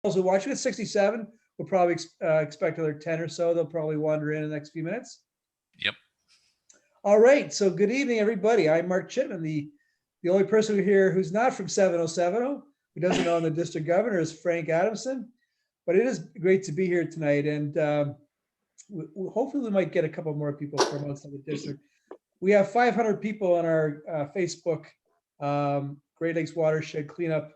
Those who watch it at 67, we'll probably expect another 10 or so. They'll probably wander in the next few minutes. Yep. All right. So good evening, everybody. I'm Mark Chipman, the only person here who's not from 7070, who doesn't know the district governor, is Frank Adamson. But it is great to be here tonight. And hopefully we might get a couple more people from outside the district. We have 500 people on our Facebook Great Lakes Watershed Cleanup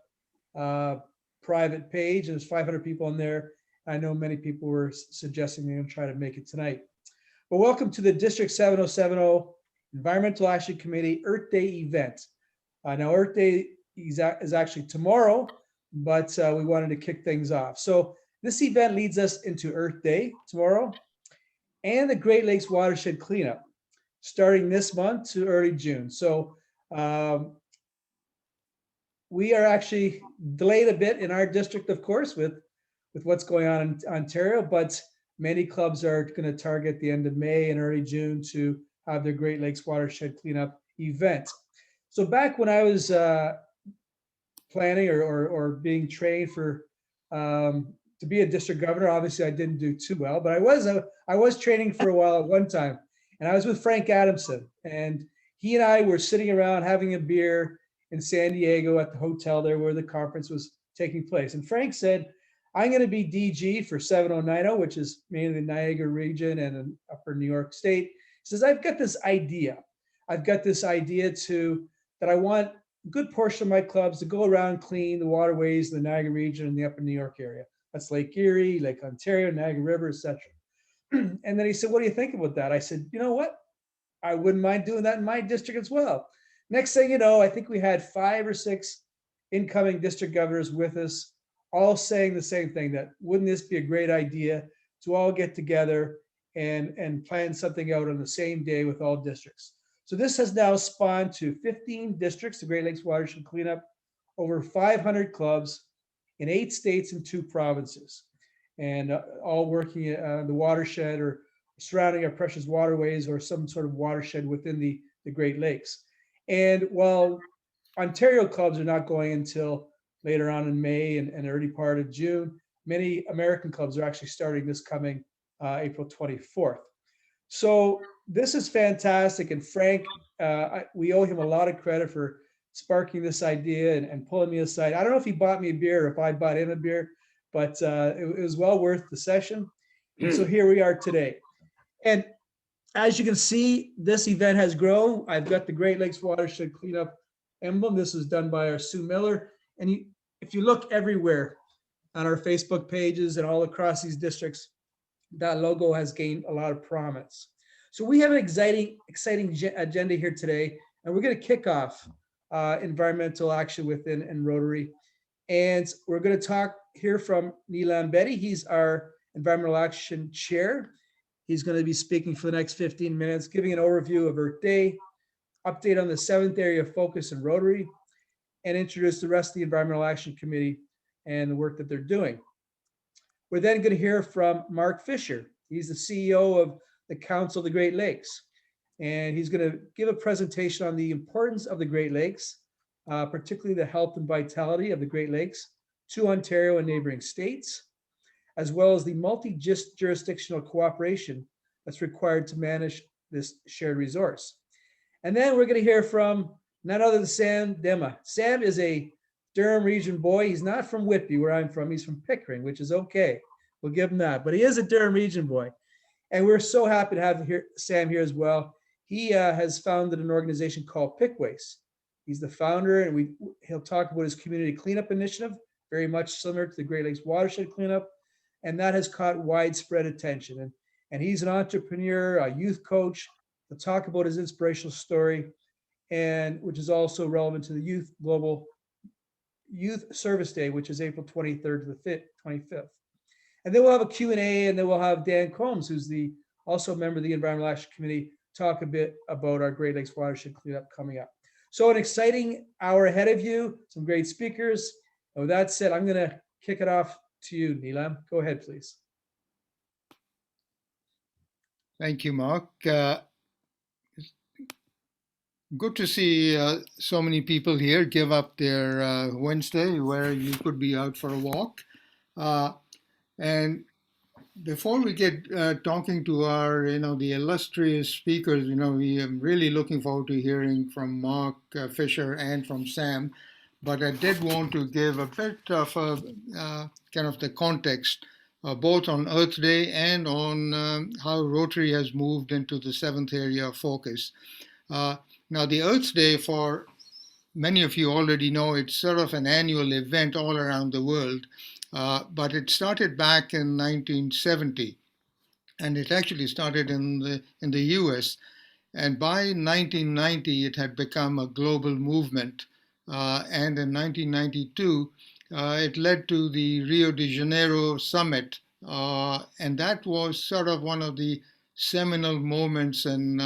private page. There's 500 people in there. I know many people were suggesting they're going to try to make it tonight. But welcome to the District 7070 Environmental Action Committee Earth Day event. Now Earth Day is actually tomorrow, but we wanted to kick things off. So this event leads us into Earth Day tomorrow and the Great Lakes Watershed Cleanup starting this month to early June. So we are actually delayed a bit in our district, of course, with what's going on in Ontario, but many clubs are going to target the end of May and early June to have their Great Lakes Watershed Cleanup event. So back when I was planning or being trained for to be a district governor, obviously I didn't do too well, but I was training for a while at one time, and I was with Frank Adamson, and he and I were sitting around having a beer in San Diego at the hotel there where the conference was taking place. And Frank said, I'm going to be DG for 7090, which is mainly the Niagara region and in upper New York State. He says, I've got this idea. That I want a good portion of my clubs to go around clean the waterways in the Niagara region and the upper New York area. That's Lake Erie, Lake Ontario, Niagara River, etc. And then he said, what do you think about that? I said, you know what? I wouldn't mind doing that in my district as well. Next thing you know, I think we had 5 or 6 incoming district governors with us, all saying the same thing, that wouldn't this be a great idea to all get together and plan something out on the same day with all districts. So this has now spawned to 15 districts, the Great Lakes Watershed Cleanup, over 500 clubs in 8 states and 2 provinces, and all working the watershed or surrounding our precious waterways or some sort of watershed within the Great Lakes. And while Ontario clubs are not going until later on in May and early part of June, many American clubs are actually starting this coming April 24th. So this is fantastic. And Frank, we owe him a lot of credit for sparking this idea and pulling me aside. I don't know if he bought me a beer or if I bought him a beer, but it was well worth the session. And so here we are today. And as you can see, this event has grown. I've got the Great Lakes Watershed Cleanup emblem. This was done by our Sue Miller. And if you look everywhere on our Facebook pages and all across these districts, that logo has gained a lot of prominence. So we have an exciting agenda here today, and we're going to kick off environmental action within Rotary. And we're going to hear from Neelam Betty. He's our environmental action chair. He's going to be speaking for the next 15 minutes, giving an overview of Earth Day, update on the 7th area of focus in Rotary, and introduce the rest of the Environmental Action Committee and the work that they're doing. We're then going to hear from Mark Fisher. He's the CEO of the Council of the Great Lakes, and he's going to give a presentation on the importance of the Great Lakes, particularly the health and vitality of the Great Lakes to Ontario and neighboring states, as well as the multi-jurisdictional cooperation that's required to manage this shared resource. And then we're going to hear from none other than Sam Dema. Sam is a Durham region boy. He's not from Whitby, where I'm from. He's from Pickering, which is okay. We'll give him that. But he is a Durham region boy. And we're so happy to have Sam here as well. He has founded an organization called Pickways. He's the founder, and he'll talk about his community cleanup initiative, very much similar to the Great Lakes Watershed Cleanup. And that has caught widespread attention. And he's an entrepreneur, a youth coach. He'll talk about his inspirational story, and which is also relevant to the Global Youth Service Day, which is April 23rd to the 25th. And then we'll have a Q&A, and then we'll have Dan Combs, who's also a member of the Environmental Action Committee, talk a bit about our Great Lakes Watershed Cleanup coming up. So an exciting hour ahead of you, some great speakers. And with that said, I'm going to kick it off to you, Neelam. Go ahead, please. Thank you, Mark. Good to see so many people here give up their Wednesday where you could be out for a walk Uh, and before we get talking to our, the illustrious speakers, we am really looking forward to hearing from Mark Fisher and from Sam. But I did want to give a bit of a kind of the context, both on Earth Day and on how Rotary has moved into the seventh area of focus. Uh, Now, the Earth Day, for many of you already know, it's sort of an annual event all around the world, but it started back in 1970, and it actually started in the U.S. And by 1990, it had become a global movement. And in 1992, it led to the Rio de Janeiro Summit. And that was sort of one of the seminal moments in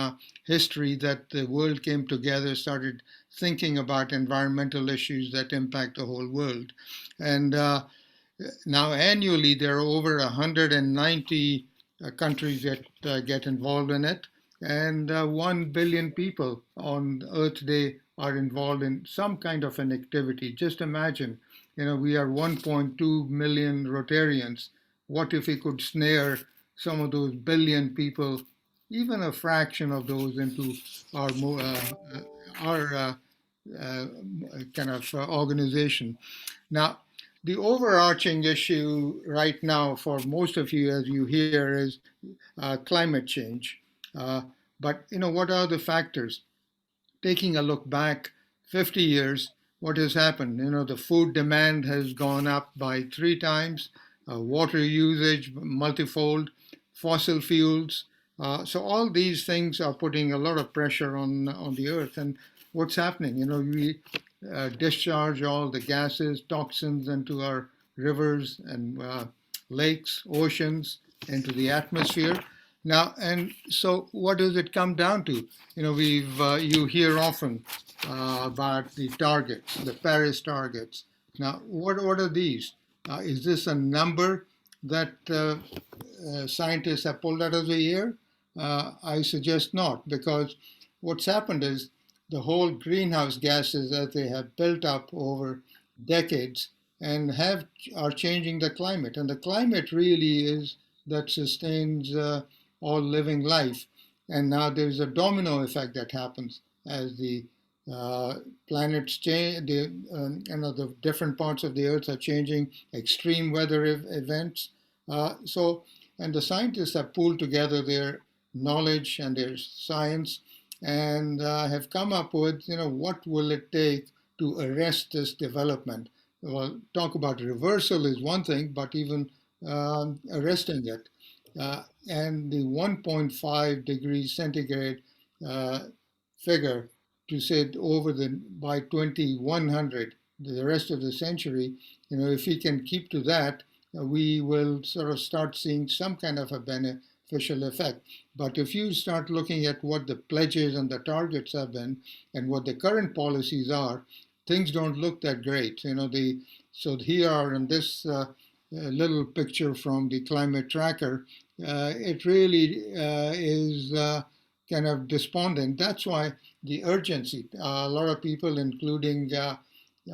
history that the world came together, started thinking about environmental issues that impact the whole world. And now, annually, there are over 190 countries that get involved in it, and 1 billion people on Earth Day are involved in some kind of an activity. Just imagine, we are 1.2 million Rotarians. What if we could snare some of those billion people, even a fraction of those, into our our uh, kind of organization? Now, the overarching issue right now for most of you, as you hear, is climate change. Uh, but what are the factors? Taking a look back 50 years, what has happened? The food demand has gone up by 3 times, water usage multifold, fossil fuels. So all these things are putting a lot of pressure on the earth. And what's happening? We discharge all the gases, toxins into our rivers and lakes, oceans, into the atmosphere. Now, and so what does it come down to? You hear often about the targets, the Paris targets. Now, what are these? Is this a number that scientists have pulled out of the air? I suggest not, because what's happened is the whole greenhouse gases that they have built up over decades and are changing the climate. And the climate really is that sustains all living life. And now there's a domino effect that happens as the uh, planets change. The different parts of the Earth are changing. Extreme weather events. And the scientists have pooled together their knowledge and their science, and have come up with, what will it take to arrest this development? Well, talk about reversal is one thing, but even arresting it. And the 1.5 degrees centigrade uh, figure to say over the by 2100, the rest of the century, if we can keep to that, we will sort of start seeing some kind of a beneficial effect. But if you start looking at what the pledges and the targets have been and what the current policies are, things don't look that great. So here in this little picture from the climate tracker, it really is kind of despondent. That's why the urgency. A lot of people, including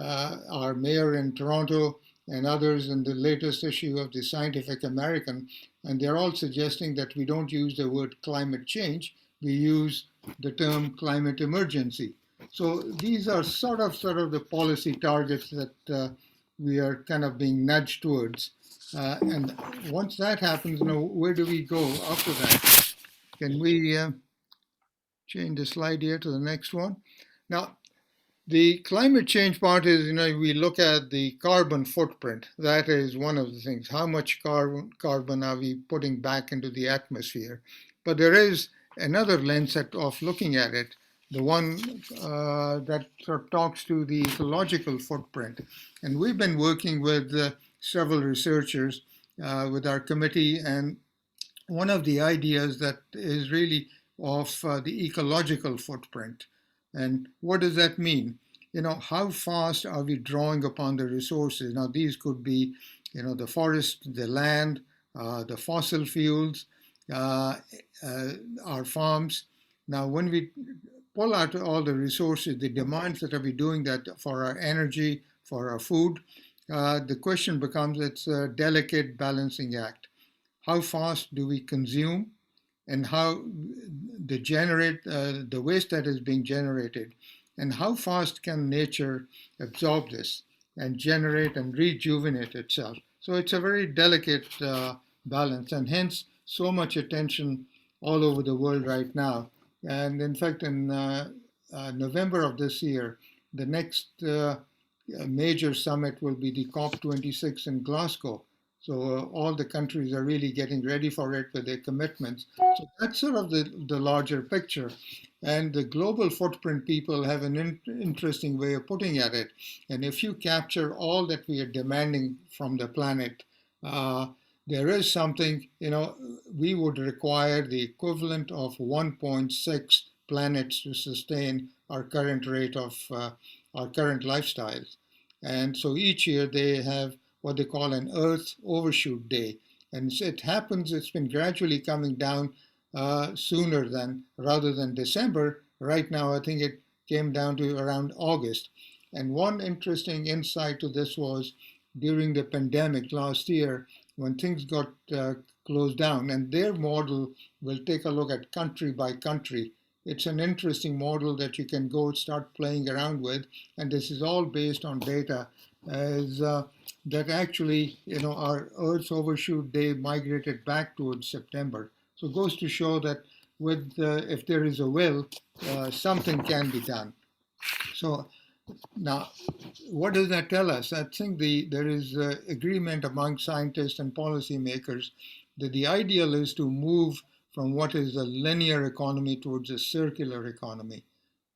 our mayor in Toronto and others in the latest issue of the Scientific American, and they're all suggesting that we don't use the word climate change, we use the term climate emergency. So these are sort of the policy targets that we are kind of being nudged towards. And once that happens, where do we go after that? Can we change the slide here to the next one? Now, the climate change part is, we look at the carbon footprint. That is one of the things. How much carbon are we putting back into the atmosphere? But there is another lens of looking at it, the one that sort of talks to the ecological footprint. And we've been working with several researchers with our committee, and one of the ideas that is really of the ecological footprint. And what does that mean? How fast are we drawing upon the resources? Now, these could be, the forest, the land, the fossil fuels, uh, uh, our farms. Now, when we pull out all the resources, the demands that are we doing that for our energy, for our food, the question becomes it's a delicate balancing act. How fast do we consume, and how the waste that is being generated, and how fast can nature absorb this and generate and rejuvenate itself. So it's a very delicate balance, and hence so much attention all over the world right now. And in fact, in November of this year, the next major summit will be the COP26 in Glasgow. So all the countries are really getting ready for it with their commitments. So that's sort of the larger picture. And the global footprint people have an interesting way of putting at it. And if you capture all that we are demanding from the planet, uh, there is something, we would require the equivalent of 1.6 planets to sustain our current rate of our current lifestyles. And so each year they have what they call an Earth Overshoot Day. And it happens, it's been gradually coming down sooner than, rather than December. Right now, I think it came down to around August. And one interesting insight to this was during the pandemic last year, when things got closed down, and their model will take a look at country by country. It's an interesting model that you can go start playing around with, and this is all based on data as that actually, our Earth's overshoot day migrated back towards September. So it goes to show that with if there is a will, something can be done. So now, what does that tell us? I think there is agreement among scientists and policymakers that the ideal is to move from what is a linear economy towards a circular economy.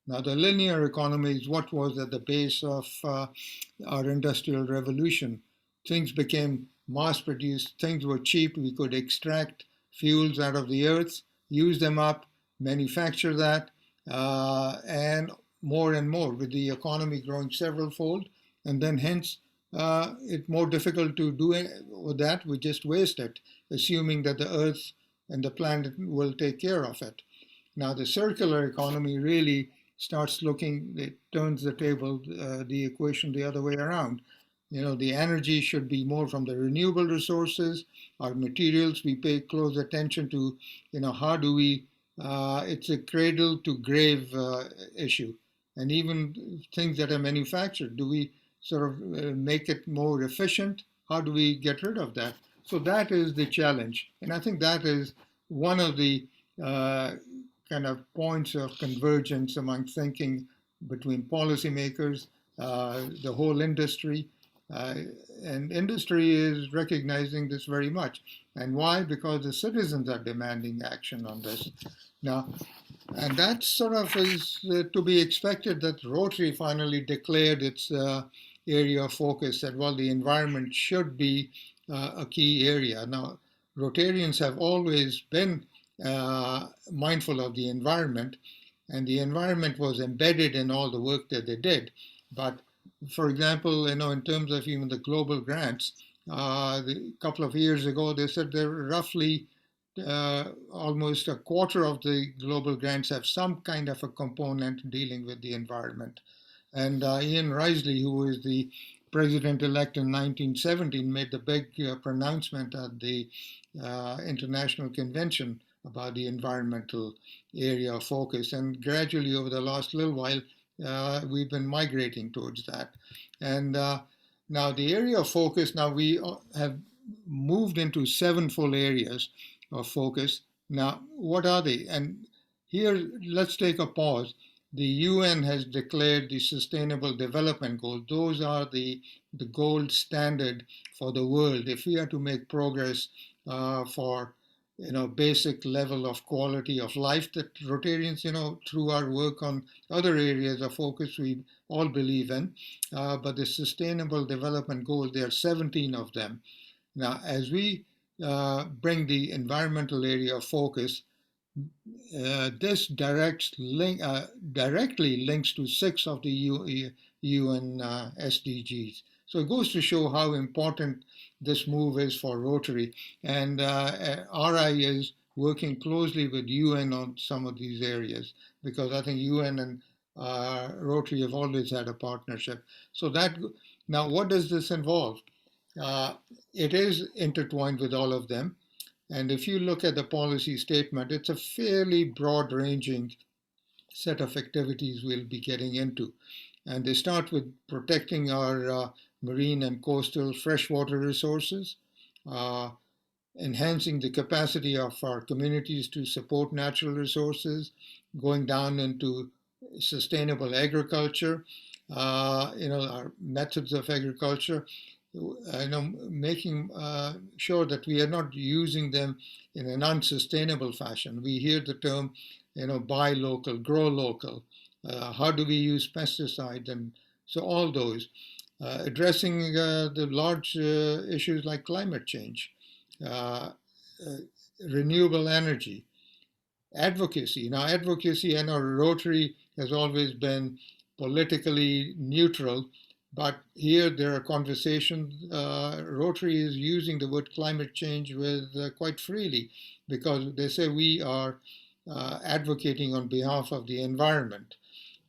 Now, the linear economy is what was at the base of our industrial revolution. Things became mass produced, things were cheap, we could extract fuels out of the earth, use them up, manufacture that, and more, with the economy growing several fold. And then, hence, it's more difficult to do it with that. We just waste it, assuming that the earth and the planet will take care of it. Now, the circular economy really starts looking, it turns the table, the equation the other way around. The energy should be more from the renewable resources, our materials. We pay close attention to, how do we, it's a cradle to grave issue. And even things that are manufactured, do we sort of make it more efficient? How do we get rid of that? So that is the challenge. And I think that is one of the kind of points of convergence among thinking between policymakers, the whole industry. Uh, and industry is recognizing this very much. And why? Because the citizens are demanding action on this. Now, and that sort of is to be expected that Rotary finally declared its area of focus, that, well, the environment should be a key area. Now, Rotarians have always been mindful of the environment, and the environment was embedded in all the work that they did. But for example, in terms of even the global grants, a couple of years ago, they said there were roughly almost a quarter of the global grants have some kind of a component dealing with the environment. And Ian Risley, who was the president-elect in 1917, made the big pronouncement at the International Convention about the environmental area of focus. And gradually, over the last little while, we've been migrating towards that. And now the area of focus, now we have moved into 7 full areas of focus. Now, what are they? And here, let's take a pause. The UN has declared the Sustainable Development Goals. Those are the gold standard for the world. If we are to make progress for basic level of quality of life that Rotarians, through our work on other areas of focus, we all believe in. But the Sustainable Development Goals, there are 17 of them. Now, as we bring the environmental area of focus, this directly links to 6 of the UN SDGs. So it goes to show how important this move is for Rotary. And RI is working closely with UN on some of these areas, because I think UN and Rotary have always had a partnership. So that Now, what does this involve? Uh, it is intertwined with all of them. And if you look at the policy statement, it's a fairly broad ranging set of activities we'll be getting into. And they start with protecting our marine and coastal freshwater resources, uh, enhancing the capacity of our communities to support natural resources, going down into sustainable agriculture, our methods of agriculture, making sure that we are not using them in an unsustainable fashion. We hear the term, buy local, grow local. How do we use pesticides? And so all those. Addressing the large issues like climate change, uh, uh, renewable energy, advocacy. Now, advocacy, I know Rotary has always been politically neutral, but here there are conversations. Rotary is using the word climate change with quite freely because they say we are advocating on behalf of the environment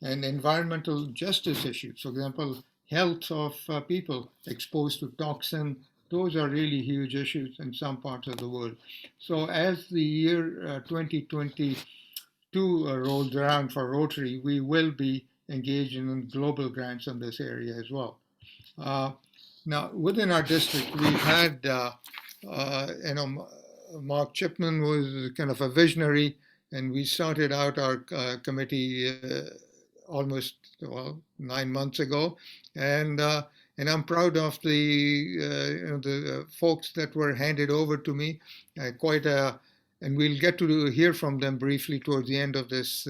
and environmental justice issues. For example, health of people exposed to toxin, those are really huge issues in some parts of the world. So as the year 2022 rolls around for Rotary, we will be engaging in global grants in this area as well. Now, within our district, we've had, Mark Chipman was kind of a visionary, and we started out our committee almost 9 months ago, and I'm proud of the folks that were handed over to me. And we'll get to hear from them briefly towards the end of this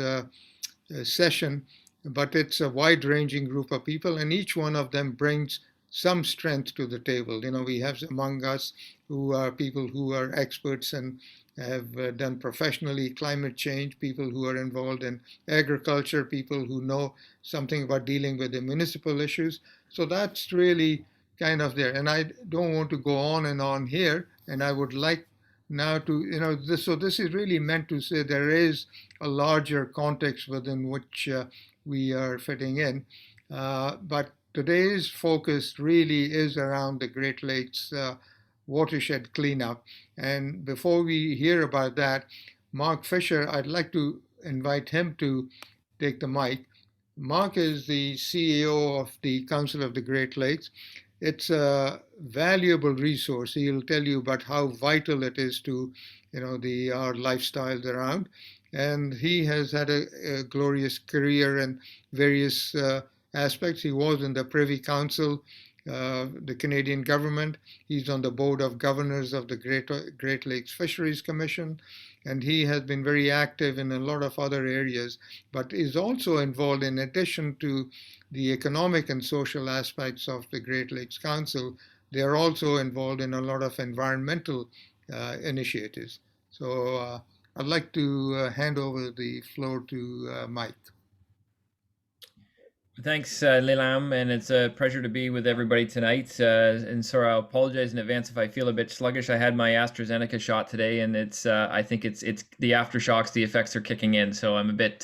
session. But it's a wide-ranging group of people, and each one of them brings some strength to the table. We have among us who are people who are experts and have done professionally climate change, people who are involved in agriculture, people who know something about dealing with the municipal issues. So that's really kind of there. And I don't want to go on and on here, and I would like now to, this is really meant to say there is a larger context within which we are fitting in. But today's focus really is around the Great Lakes watershed cleanup. And before we hear about that, Mark Fisher, I'd like to invite him to take the mic. Mark is the CEO of the Council of the Great Lakes. It's a valuable resource. He'll tell you about how vital it is to, our lifestyles around. And he has had a glorious career in various aspects. He was in the Privy Council, the Canadian government. He's on the board of governors of the Great Lakes Fisheries Commission, and he has been very active in a lot of other areas, but is also involved, in addition to the economic and social aspects of the Great Lakes Council, they are also involved in a lot of environmental initiatives. So I'd like to hand over the floor to Mike. Thanks, Lelam, and it's a pleasure to be with everybody tonight. And sorry, I'll apologize in advance if I feel a bit sluggish. I had my AstraZeneca shot today, and I think it's the aftershocks, the effects are kicking in. So I'm a bit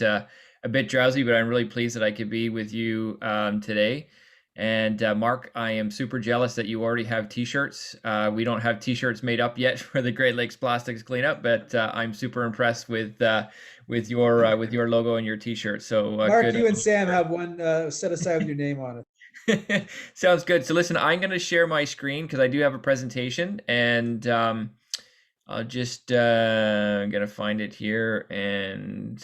drowsy, but I'm really pleased that I could be with you today. And Mark, I am super jealous that you already have T-shirts. We don't have T-shirts made up yet for the Great Lakes Plastics Cleanup, but I'm super impressed with your logo and your T-shirt. So Mark, good. you and Sam have one set aside with your name on it. Sounds good. So listen, I'm going to share my screen because I do have a presentation, and I'll just I'm going to find it here and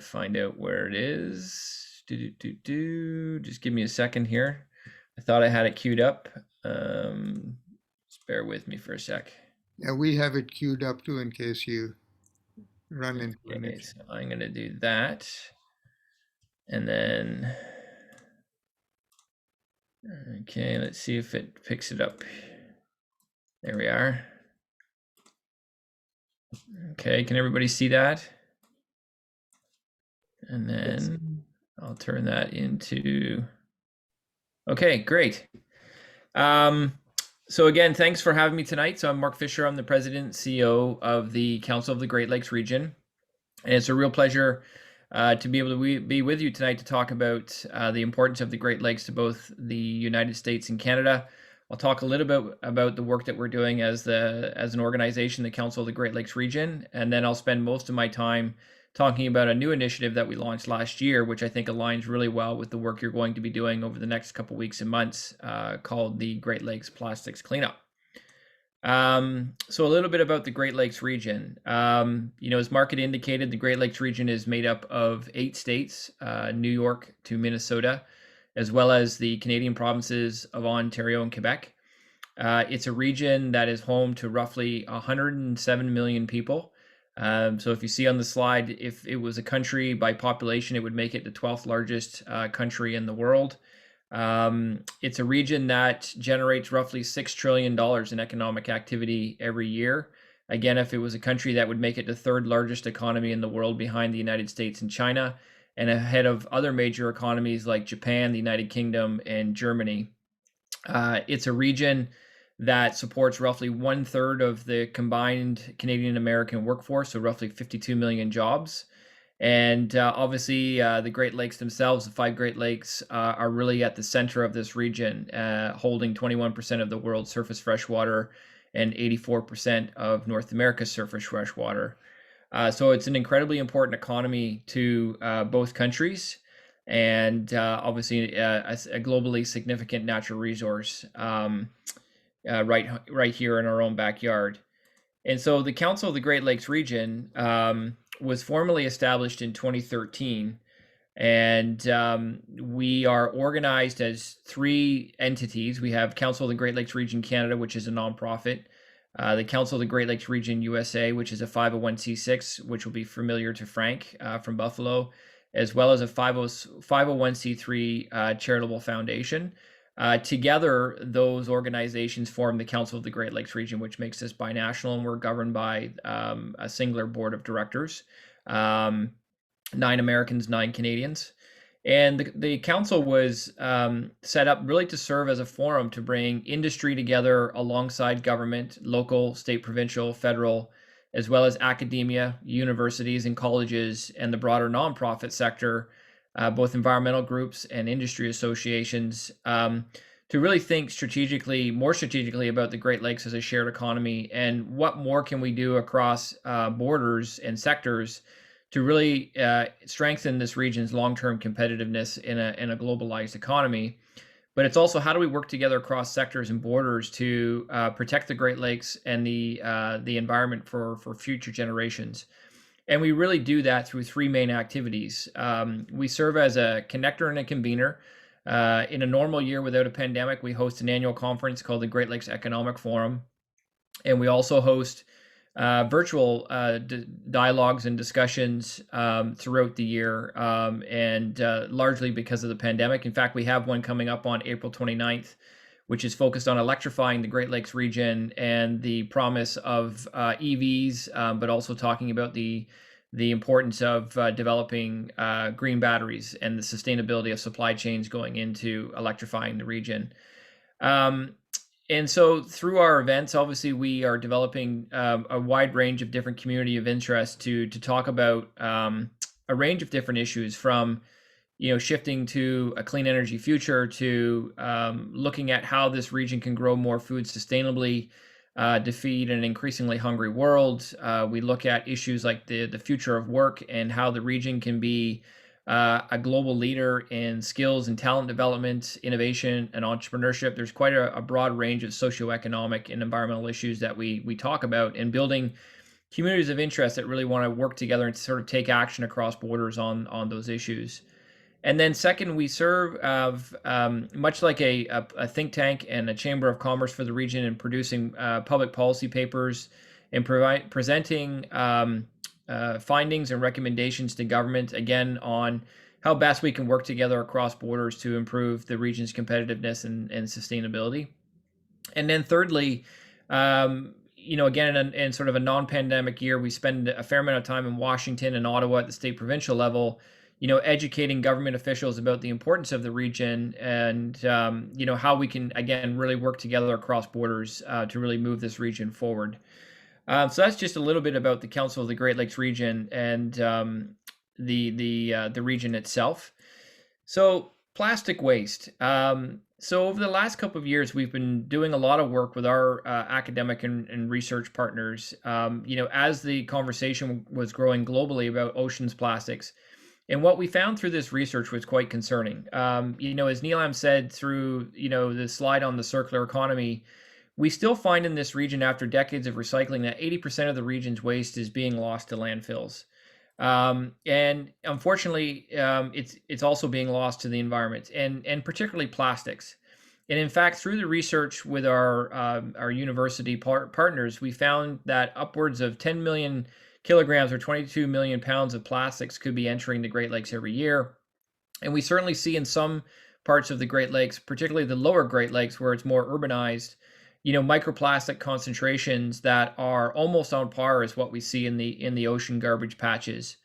find out where it is. Just give me a second here. I thought I had it queued up. Just bear with me for a sec. Yeah, we have it queued up too in case you run into an issue. So I'm going to do that. And then, okay, let's see if it picks it up. There we are. Okay, can everybody see that? And then I'll turn that into, okay, great. So again, thanks for having me tonight. So I'm Mark Fisher. I'm the president and CEO of the Council of the Great Lakes region. And it's a real pleasure to be able to be with you tonight to talk about the importance of the Great Lakes to both the United States and Canada. I'll talk a little bit about the work that we're doing as an organization, the Council of the Great Lakes Region, and then I'll spend most of my time talking about a new initiative that we launched last year, which I think aligns really well with the work you're going to be doing over the next couple weeks and months, called the Great Lakes Plastics Cleanup. So a little bit about the Great Lakes region. As Mark had indicated, the Great Lakes region is made up of 8 states, New York to Minnesota, as well as the Canadian provinces of Ontario and Quebec. It's a region that is home to roughly 107 million people. So if you see on the slide, if it was a country by population, it would make it the 12th largest country in the world. It's a region that generates roughly $6 trillion in economic activity every year. Again, if it was a country, that would make it the 3rd largest economy in the world behind the United States and China, and ahead of other major economies like Japan, the United Kingdom, and Germany. It's a region that supports roughly 1/3 of the combined Canadian American workforce, so roughly 52 million jobs. And obviously, the Great Lakes themselves, the 5 Great Lakes, are really at the center of this region, holding 21% of the world's surface freshwater and 84% of North America's surface freshwater. So it's an incredibly important economy to both countries, and obviously a globally significant natural resource right here in our own backyard. And so the Council of the Great Lakes region was formally established in 2013, and we are organized as 3 entities. We have Council of the Great Lakes Region Canada, which is a nonprofit, the Council of the Great Lakes Region USA, which is a 501c6, which will be familiar to Frank from Buffalo, as well as a 501c3 charitable foundation. Together, those organizations form the Council of the Great Lakes Region, which makes us binational, and we're governed by a singular board of directors, 9 Americans, 9 Canadians. And the council was set up really to serve as a forum to bring industry together alongside government, local, state, provincial, federal, as well as academia, universities and colleges, and the broader nonprofit sector, both environmental groups and industry associations, to really think more strategically about the Great Lakes as a shared economy, and what more can we do across borders and sectors to really strengthen this region's long-term competitiveness in a globalized economy. But it's also, how do we work together across sectors and borders to protect the Great Lakes and the environment for future generations. And we really do that through 3 main activities. We serve as a connector and a convener. In a normal year without a pandemic, we host an annual conference called the Great Lakes Economic Forum. And we also host virtual dialogues and discussions throughout the year, and largely because of the pandemic. In fact, we have one coming up on April 29th, which is focused on electrifying the Great Lakes region and the promise of EVs, but also talking about the importance of developing green batteries and the sustainability of supply chains going into electrifying the region. And so through our events, obviously, we are developing a wide range of different community of interest to talk about a range of different issues, from shifting to a clean energy future to looking at how this region can grow more food sustainably to feed an increasingly hungry world. We look at issues like the future of work and how the region can be a global leader in skills and talent development, innovation, and entrepreneurship. There's quite a broad range of socioeconomic and environmental issues that we talk about, and building communities of interest that really want to work together and sort of take action across borders on those issues. And then second, we serve much like a think tank and a chamber of commerce for the region in producing public policy papers and presenting findings and recommendations to government, again, on how best we can work together across borders to improve the region's competitiveness and sustainability. And then thirdly, again, in sort of a non-pandemic year, we spend a fair amount of time in Washington and Ottawa at the state provincial level, educating government officials about the importance of the region and, how we can, again, really work together across borders to really move this region forward. So that's just a little bit about the Council of the Great Lakes region. And the region itself. So plastic waste. So over the last couple of years, we've been doing a lot of work with our academic and research partners. As the conversation was growing globally about oceans plastics, and what we found through this research was quite concerning. As Neelam said through the slide on the circular economy, we still find in this region, after decades of recycling, that 80% of the region's waste is being lost to landfills. And unfortunately, it's also being lost to the environment, and particularly plastics. And in fact, through the research with our university partners, we found that upwards of 10 million kilograms or 22 million pounds of plastics could be entering the Great Lakes every year. And we certainly see in some parts of the Great Lakes, particularly the lower Great Lakes, where it's more urbanized, microplastic concentrations that are almost on par as what we see in the ocean garbage patches.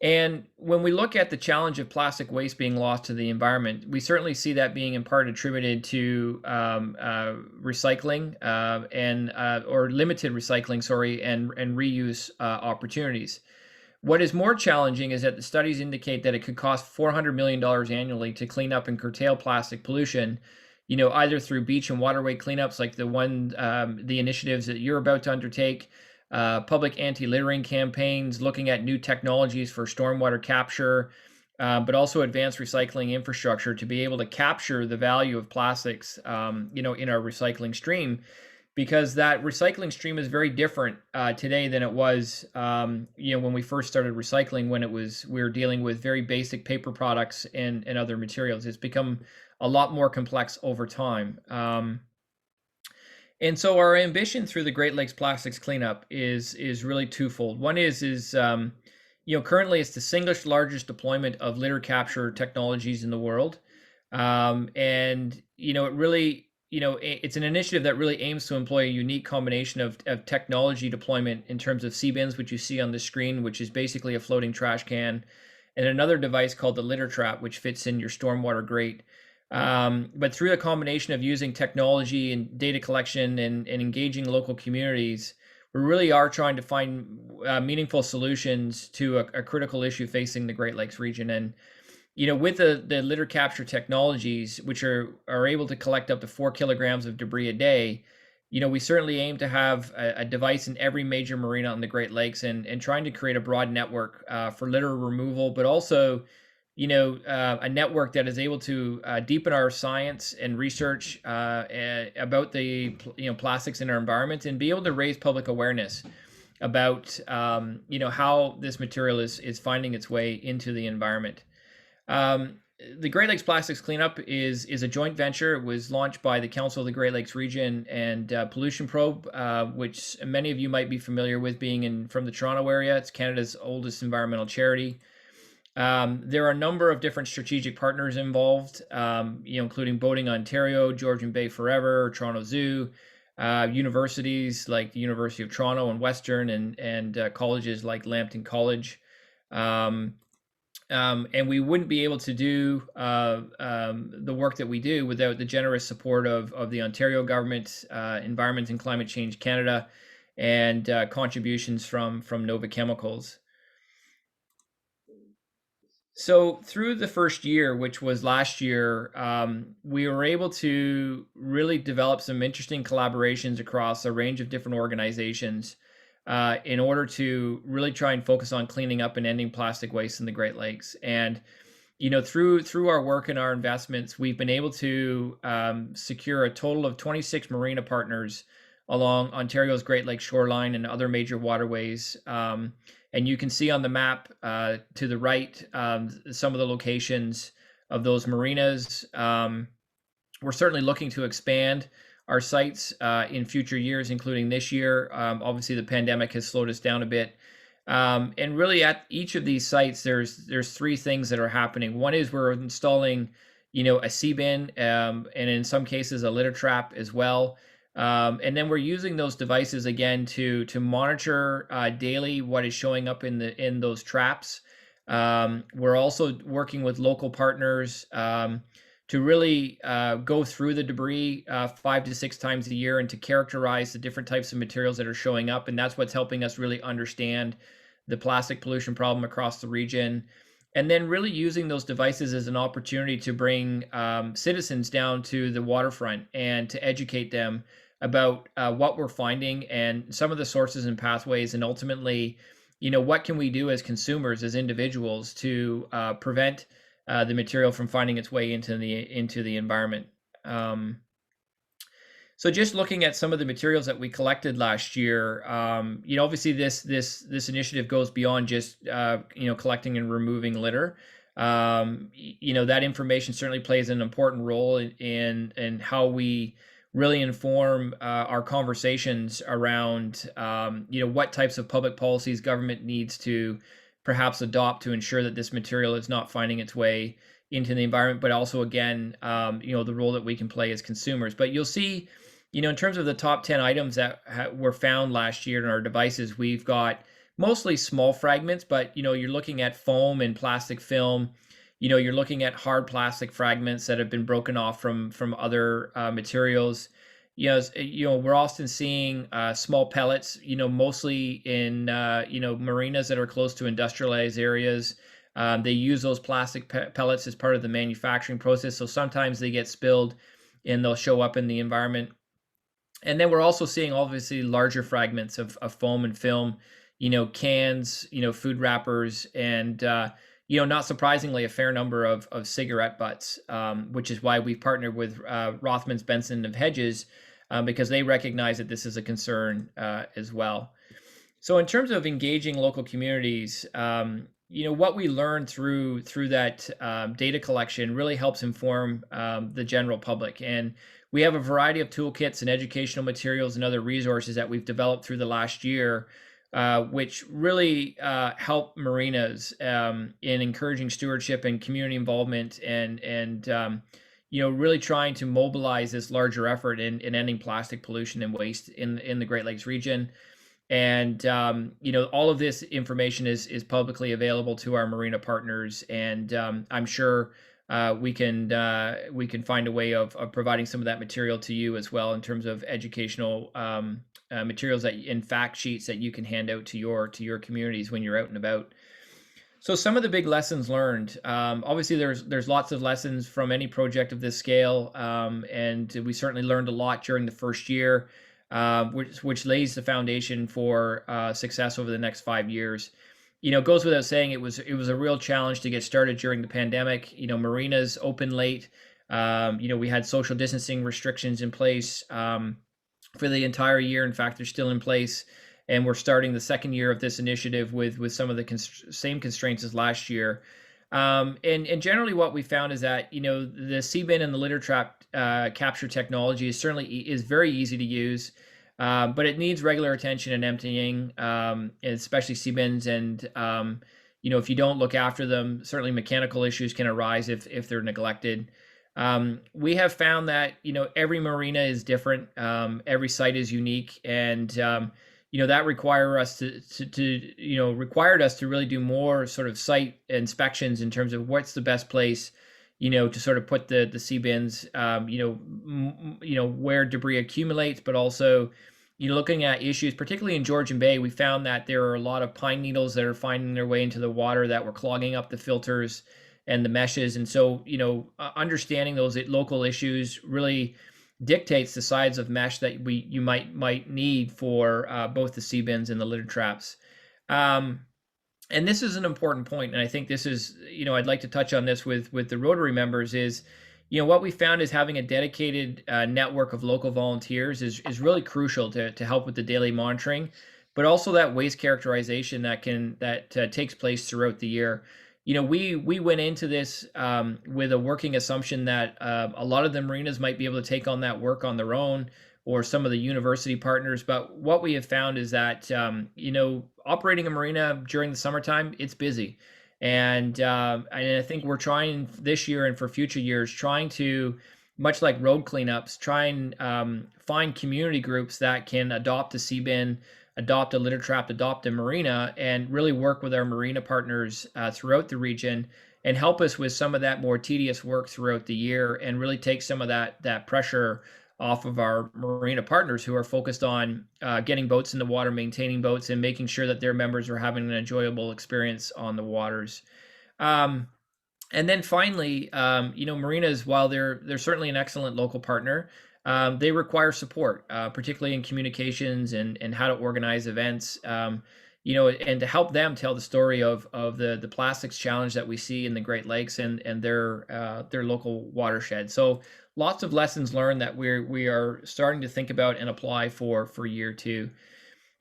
And when we look at the challenge of plastic waste being lost to the environment, we certainly see that being in part attributed to recycling or limited recycling, and reuse opportunities. What is more challenging is that the studies indicate that it could cost $400 million annually to clean up and curtail plastic pollution, either through beach and waterway cleanups like the initiatives that you're about to undertake, public anti-littering campaigns, looking at new technologies for stormwater capture, but also advanced recycling infrastructure to be able to capture the value of plastics, in our recycling stream, because that recycling stream is very different today than it was, when we first started recycling, when we were dealing with very basic paper products and other materials. It's become a lot more complex over time. And so our ambition through the Great Lakes Plastics Cleanup is really twofold. One is currently it's the single largest deployment of litter capture technologies in the world. And it really, it's an initiative that really aims to employ a unique combination of technology deployment in terms of C-bins, which you see on the screen, which is basically a floating trash can, and another device called the litter trap, which fits in your stormwater grate. But through a combination of using technology and data collection and engaging local communities, we really are trying to find meaningful solutions to a critical issue facing the Great Lakes region. And with the litter capture technologies, which are able to collect up to 4 kilograms of debris a day, we certainly aim to have a device in every major marina on the Great Lakes, and trying to create a broad network for litter removal, but also a network that is able to deepen our science and research about the plastics in our environment, and be able to raise public awareness about how this material is finding its way into the environment. The Great Lakes Plastics Cleanup is a joint venture. It was launched by the Council of the Great Lakes Region and Pollution Probe, which many of you might be familiar with, being from the Toronto area. It's Canada's oldest environmental charity. There are a number of different strategic partners involved, including Boating Ontario, Georgian Bay Forever, Toronto Zoo, universities like the University of Toronto and Western, and colleges like Lambton College. And we wouldn't be able to do the work that we do without the generous support of the Ontario government, Environment and Climate Change Canada, and contributions from Nova Chemicals. So through the first year, which was last year, we were able to really develop some interesting collaborations across a range of different organizations in order to really try and focus on cleaning up and ending plastic waste in the Great Lakes. And through our work and our investments, we've been able to secure a total of 26 marina partners along Ontario's Great Lakes shoreline and other major waterways. And you can see on the map to the right some of the locations of those marinas. We're certainly looking to expand our sites in future years, including this year. Obviously, the pandemic has slowed us down a bit. And really, at each of these sites, there's three things that are happening. One is we're installing, a C-bin, and in some cases a litter trap as well. And then we're using those devices again to monitor daily what is showing up in those traps. We're also working with local partners to really go through the debris 5 to 6 times a year, and to characterize the different types of materials that are showing up. And that's what's helping us really understand the plastic pollution problem across the region, and then really using those devices as an opportunity to bring citizens down to the waterfront and to educate them about what we're finding and some of the sources and pathways, and ultimately, what can we do as consumers, as individuals, to prevent the material from finding its way into the environment. So just looking at some of the materials that we collected last year, obviously this initiative goes beyond just collecting and removing litter. That information certainly plays an important role in how we really inform our conversations around what types of public policies government needs to perhaps adopt to ensure that this material is not finding its way into the environment, but also again the role that we can play as consumers. But you'll see, in terms of the top 10 items that were found last year in our devices, we've got mostly small fragments, but you're looking at foam and plastic film. You're looking at hard plastic fragments that have been broken off from other materials. We're often seeing small pellets, mostly in marinas that are close to industrialized areas. They use those plastic pellets as part of the manufacturing process, so sometimes they get spilled and they'll show up in the environment. And then we're also seeing obviously larger fragments of foam and film, cans, food wrappers, and not surprisingly, a fair number of cigarette butts, which is why we've partnered with Rothmans, Benson, and Hedges, because they recognize that this is a concern as well. So in terms of engaging local communities, what we learned through that data collection really helps inform the general public. And we have a variety of toolkits and educational materials and other resources that we've developed through the last year, which really help marinas in encouraging stewardship and community involvement, and really trying to mobilize this larger effort in ending plastic pollution and waste in the Great Lakes region. And all of this information is publicly available to our marina partners, and I'm sure we can find a way of providing some of that material to you as well, in terms of educational materials and fact sheets that you can hand out to your communities when you're out and about. So some of the big lessons learned. Obviously, there's lots of lessons from any project of this scale, and we certainly learned a lot during the first year, which lays the foundation for success over the next 5 years. It goes without saying, it was a real challenge to get started during the pandemic. Marinas open late. We had social distancing restrictions in place for the entire year. In fact, they're still in place, and we're starting the second year of this initiative with some of the same constraints as last year. And generally, what we found is that the C-bin and the litter trap capture technology is very easy to use. But it needs regular attention and emptying, especially C-bins. And, if you don't look after them, certainly mechanical issues can arise if they're neglected. We have found that, every marina is different. Every site is unique. And, that required us to really do more sort of site inspections in terms of what's the best place, to sort of put the C-bins, where debris accumulates, but also, looking at issues, particularly in Georgian Bay. We found that there are a lot of pine needles that are finding their way into the water that were clogging up the filters and the meshes. And so, understanding those local issues really dictates the size of mesh that you might need for both the C-bins and the litter traps. And this is an important point, and I think this is, I'd like to touch on this with the Rotary members is, what we found is having a dedicated network of local volunteers is really crucial to help with the daily monitoring, but also that waste characterization that takes place throughout the year. We went into this with a working assumption that a lot of the marinas might be able to take on that work on their own, or some of the university partners. But what we have found is that, operating a marina during the summertime, it's busy. And I think we're trying this year and for future years, trying to, much like road cleanups, try and find community groups that can adopt a C-bin, adopt a litter trap, adopt a marina, and really work with our marina partners throughout the region and help us with some of that more tedious work throughout the year, and really take some of that pressure off of our marina partners who are focused on getting boats in the water, maintaining boats, and making sure that their members are having an enjoyable experience on the waters. And then finally, marinas, while they're certainly an excellent local partner, they require support, particularly in communications and how to organize events. And to help them tell the story of the plastics challenge that we see in the Great Lakes and their local watershed. So lots of lessons learned that we are starting to think about and apply for year two.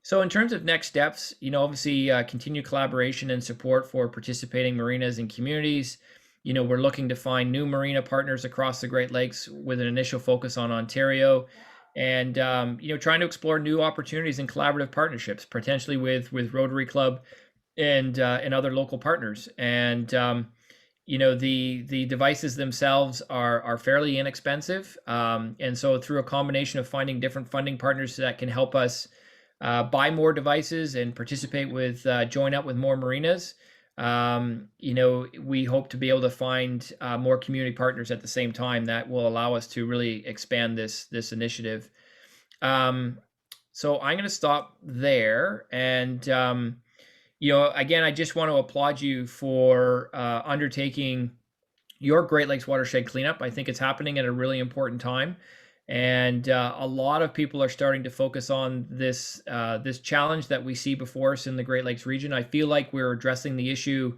So in terms of next steps, obviously continued collaboration and support for participating marinas and communities. We're looking to find new marina partners across the Great Lakes with an initial focus on Ontario, and trying to explore new opportunities and collaborative partnerships, potentially with Rotary Club and other local partners. And the devices themselves are fairly inexpensive, and so through a combination of finding different funding partners that can help us buy more devices and participate with join up with more marinas. We hope to be able to find more community partners at the same time that will allow us to really expand this initiative. So I'm going to stop there. And, again, I just want to applaud you for undertaking your Great Lakes watershed cleanup. I think it's happening at a really important time. And a lot of people are starting to focus on this challenge that we see before us in the Great Lakes region. I feel like we're addressing the issue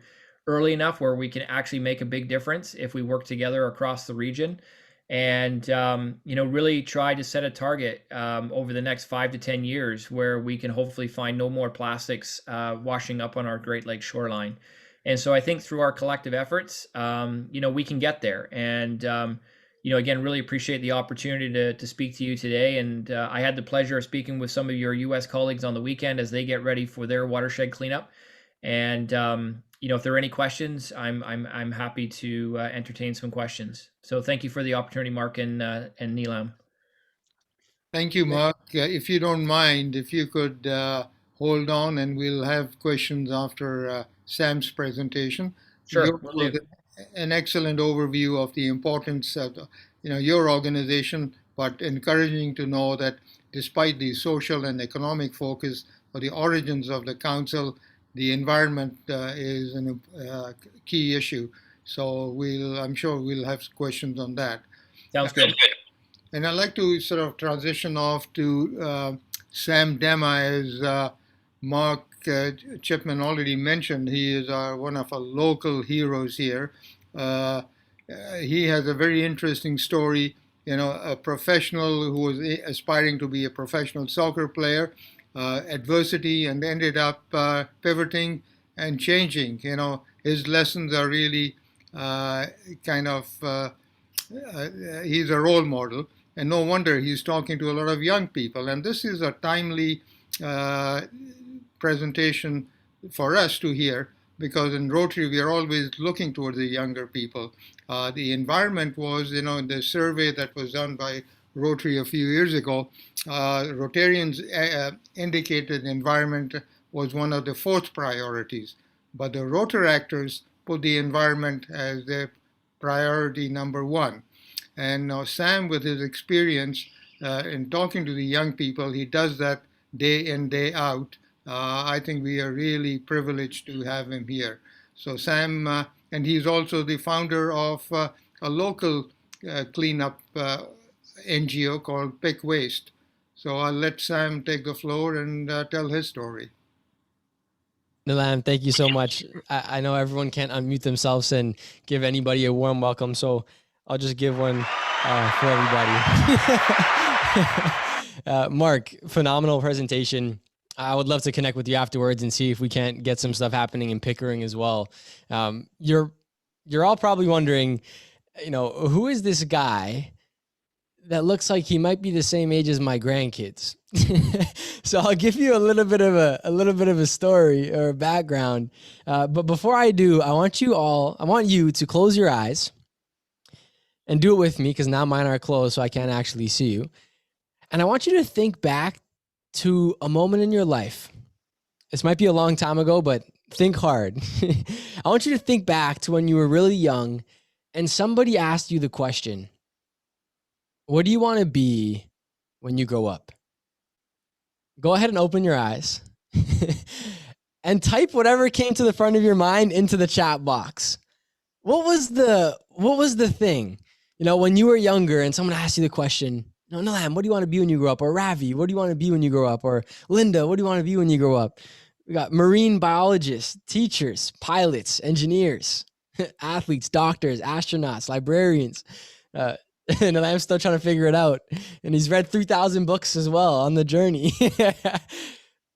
early enough where we can actually make a big difference if we work together across the region, and really try to set a target over the next 5 to 10 years where we can hopefully find no more plastics washing up on our Great Lakes shoreline. And so I think through our collective efforts, we can get there. And again, really appreciate the opportunity to speak to you today. And I had the pleasure of speaking with some of your U.S. colleagues on the weekend as they get ready for their watershed cleanup. And if there are any questions, I'm happy to entertain some questions. So thank you for the opportunity, Mark and Neelam. Thank you, Mark. If you don't mind, if you could hold on, and we'll have questions after Sam's presentation. Sure. An excellent overview of the importance of your organization, but encouraging to know that despite the social and economic focus or the origins of the council, the environment is a key issue. So I'm sure we'll have questions on that. Sounds good. And I'd like to sort of transition off to Sam Dema, as Mark Chipman already mentioned. He is one of our local heroes here. He has a very interesting story, a professional who was aspiring to be a professional soccer player, adversity, and ended up pivoting and changing. His lessons are really he's a role model, and no wonder he's talking to a lot of young people. And this is a timely presentation for us to hear, because in Rotary we are always looking towards the younger people. The environment was, in the survey that was done by Rotary a few years ago, Rotarians indicated environment was one of the 4th priorities, but the Rotaractors put the environment as their priority number 1. And now Sam, with his experience in talking to the young people, he does that day in, day out. I think we are really privileged to have him here. So Sam, and he's also the founder of a local cleanup NGO called Pick Waste. So I'll let Sam take the floor and tell his story. Neelam, thank you so much. I know everyone can't unmute themselves and give anybody a warm welcome, so I'll just give one for everybody. Mark, phenomenal presentation. I would love to connect with you afterwards and see if we can't get some stuff happening in Pickering as well. You're all probably wondering, who is this guy that looks like he might be the same age as my grandkids? So I'll give you a little bit of a story or a background. But before I do, I want you to close your eyes and do it with me, because now mine are closed, so I can't actually see you. And I want you to think back to a moment in your life. This might be a long time ago, but think hard. I want you to think back to when you were really young and somebody asked you the question, what do you want to be when you grow up? Go ahead and open your eyes and type whatever came to the front of your mind into the chat box. What was the thing? You know, when you were younger and someone asked you the question, no, Nilam, what do you want to be when you grow up? Or Ravi, what do you want to be when you grow up? Or Linda, what do you want to be when you grow up? We got marine biologists, teachers, pilots, engineers, athletes, doctors, astronauts, librarians. And I'm still trying to figure it out. And he's read 3,000 books as well on the journey.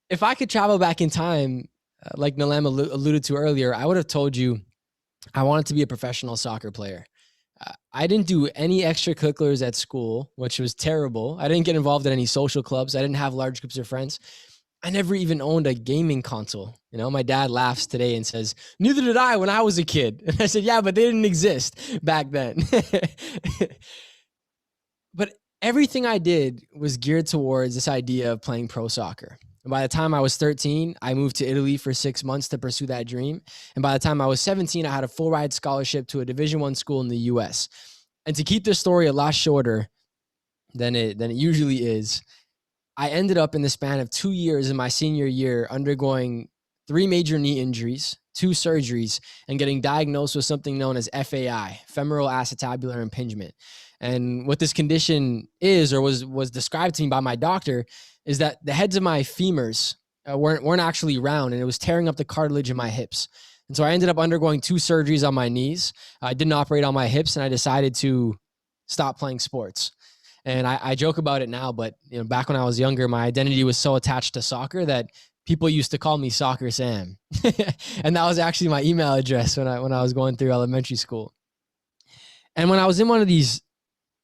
If I could travel back in time, like Nilam alluded to earlier, I would have told you I wanted to be a professional soccer player. I didn't do any extracurriculars at school, which was terrible. I didn't get involved in any social clubs. I didn't have large groups of friends. I never even owned a gaming console. You know, my dad laughs today and says, neither did I when I was a kid. And I said, yeah, but they didn't exist back then. But everything I did was geared towards this idea of playing pro soccer. And by the time I was 13, I moved to Italy for 6 months to pursue that dream. And by the time I was 17, I had a full ride scholarship to a Division I school in the US. And to keep this story a lot shorter than it usually is, I ended up in the span of 2 years in my senior year undergoing 3 major knee injuries, 2 surgeries, and getting diagnosed with something known as FAI, Femoral Acetabular Impingement. And what this condition is, or was described to me by my doctor, is that the heads of my femurs weren't actually round, and it was tearing up the cartilage in my hips. And so I ended up undergoing 2 surgeries on my knees. I didn't operate on my hips, and I decided to stop playing sports. And I joke about it now, but you know, back when I was younger, my identity was so attached to soccer that people used to call me Soccer Sam. And that was actually my email address when I was going through elementary school. And when I was in one of these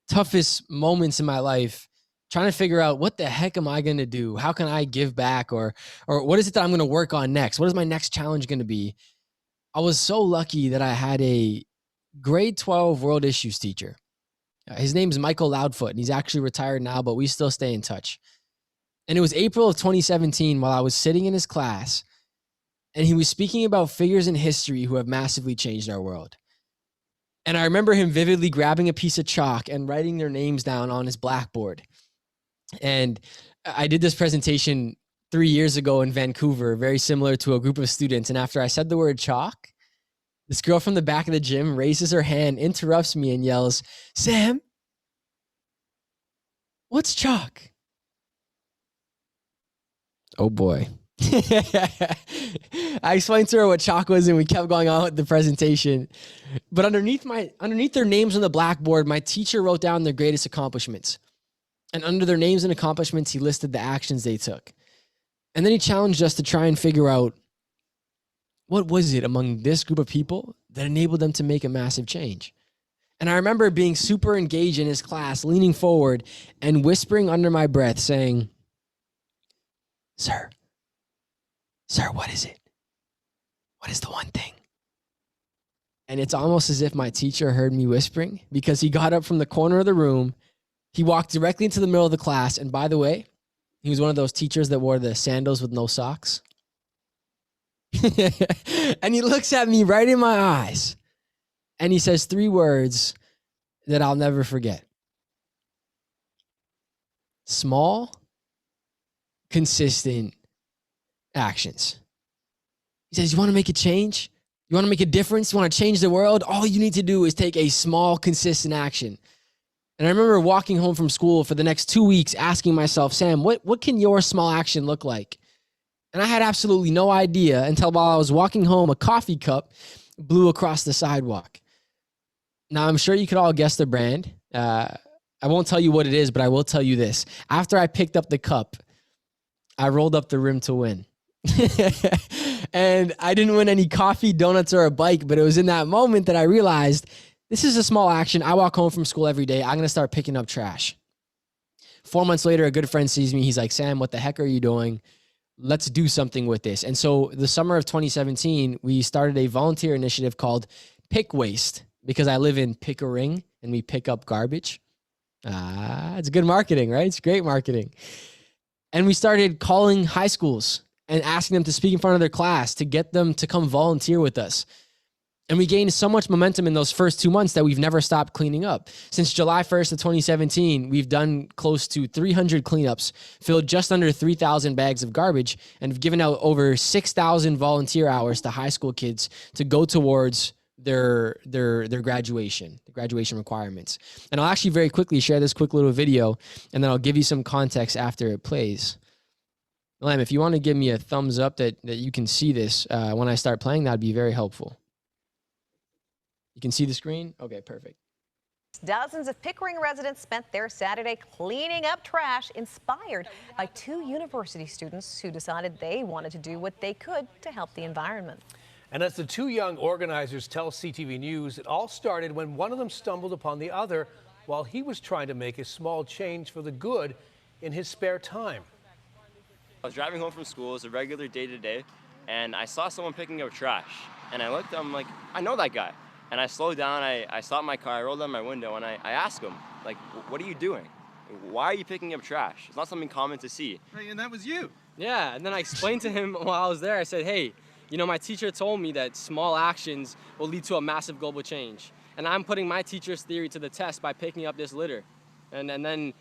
toughest moments in my life, trying to figure out what the heck am I going to do? How can I give back? Or what is it that I'm going to work on next? What is my next challenge going to be? I was so lucky that I had a grade 12 world issues teacher. His name is Michael Loudfoot, and he's actually retired now, but we still stay in touch. And it was April of 2017 while I was sitting in his class, and he was speaking about figures in history who have massively changed our world. And I remember him vividly grabbing a piece of chalk and writing their names down on his blackboard. And I did this presentation 3 years ago in Vancouver, very similar to a group of students. And after I said the word chalk, this girl from the back of the gym raises her hand, interrupts me, and yells, Sam, what's chalk? Oh boy. I explained to her what chalk was, and we kept going on with the presentation. But underneath their names on the blackboard, my teacher wrote down their greatest accomplishments. And under their names and accomplishments, he listed the actions they took. And then he challenged us to try and figure out what was it among this group of people that enabled them to make a massive change. And I remember being super engaged in his class, leaning forward and whispering under my breath, saying, Sir, what is it? What is the one thing? And it's almost as if my teacher heard me whispering, because he got up from the corner of the room. He walked directly into the middle of the class. And by the way, he was one of those teachers that wore the sandals with no socks. And he looks at me right in my eyes. And he says 3 words that I'll never forget. Small, consistent actions. He says, you want to make a change? You want to make a difference? You want to change the world? All you need to do is take a small, consistent action. And I remember walking home from school for the next 2 weeks asking myself, Sam, what can your small action look like? And I had absolutely no idea until while I was walking home, a coffee cup blew across the sidewalk. Now, I'm sure you could all guess the brand. I won't tell you what it is, but I will tell you this. After I picked up the cup, I rolled up the rim to win. And I didn't win any coffee, donuts, or a bike, but it was in that moment that I realized this is a small action. I walk home from school every day. I'm going to start picking up trash. 4 months later, a good friend sees me. He's like, Sam, what the heck are you doing? Let's do something with this. And so the summer of 2017, we started a volunteer initiative called Pick Waste, because I live in Pickering and we pick up garbage. It's good marketing, right? It's great marketing. And we started calling high schools and asking them to speak in front of their class to get them to come volunteer with us. And we gained so much momentum in those first 2 months that we've never stopped cleaning up. Since July 1st of 2017, we've done close to 300 cleanups, filled just under 3,000 bags of garbage, and have given out over 6,000 volunteer hours to high school kids to go towards their graduation, the graduation requirements. And I'll actually very quickly share this quick little video, and then I'll give you some context after it plays. Lam, if you want to give me a thumbs up that you can see this when I start playing, that'd be very helpful. You can see the screen? Okay, perfect. Dozens of Pickering residents spent their Saturday cleaning up trash, inspired by 2 university students who decided they wanted to do what they could to help the environment. And as the 2 young organizers tell CTV News, it all started when one of them stumbled upon the other while he was trying to make a small change for the good in his spare time. I was driving home from school. It was a regular day-to-day, and I saw someone picking up trash. And I looked, I'm like, I know that guy. And I slowed down, I stopped my car, I rolled down my window, and I asked him, like, what are you doing? Why are you picking up trash? It's not something common to see. Right, and that was you. Yeah, and then I explained to him while I was there, I said, hey, you know, my teacher told me that small actions will lead to a massive global change. And I'm putting my teacher's theory to the test by picking up this litter. And then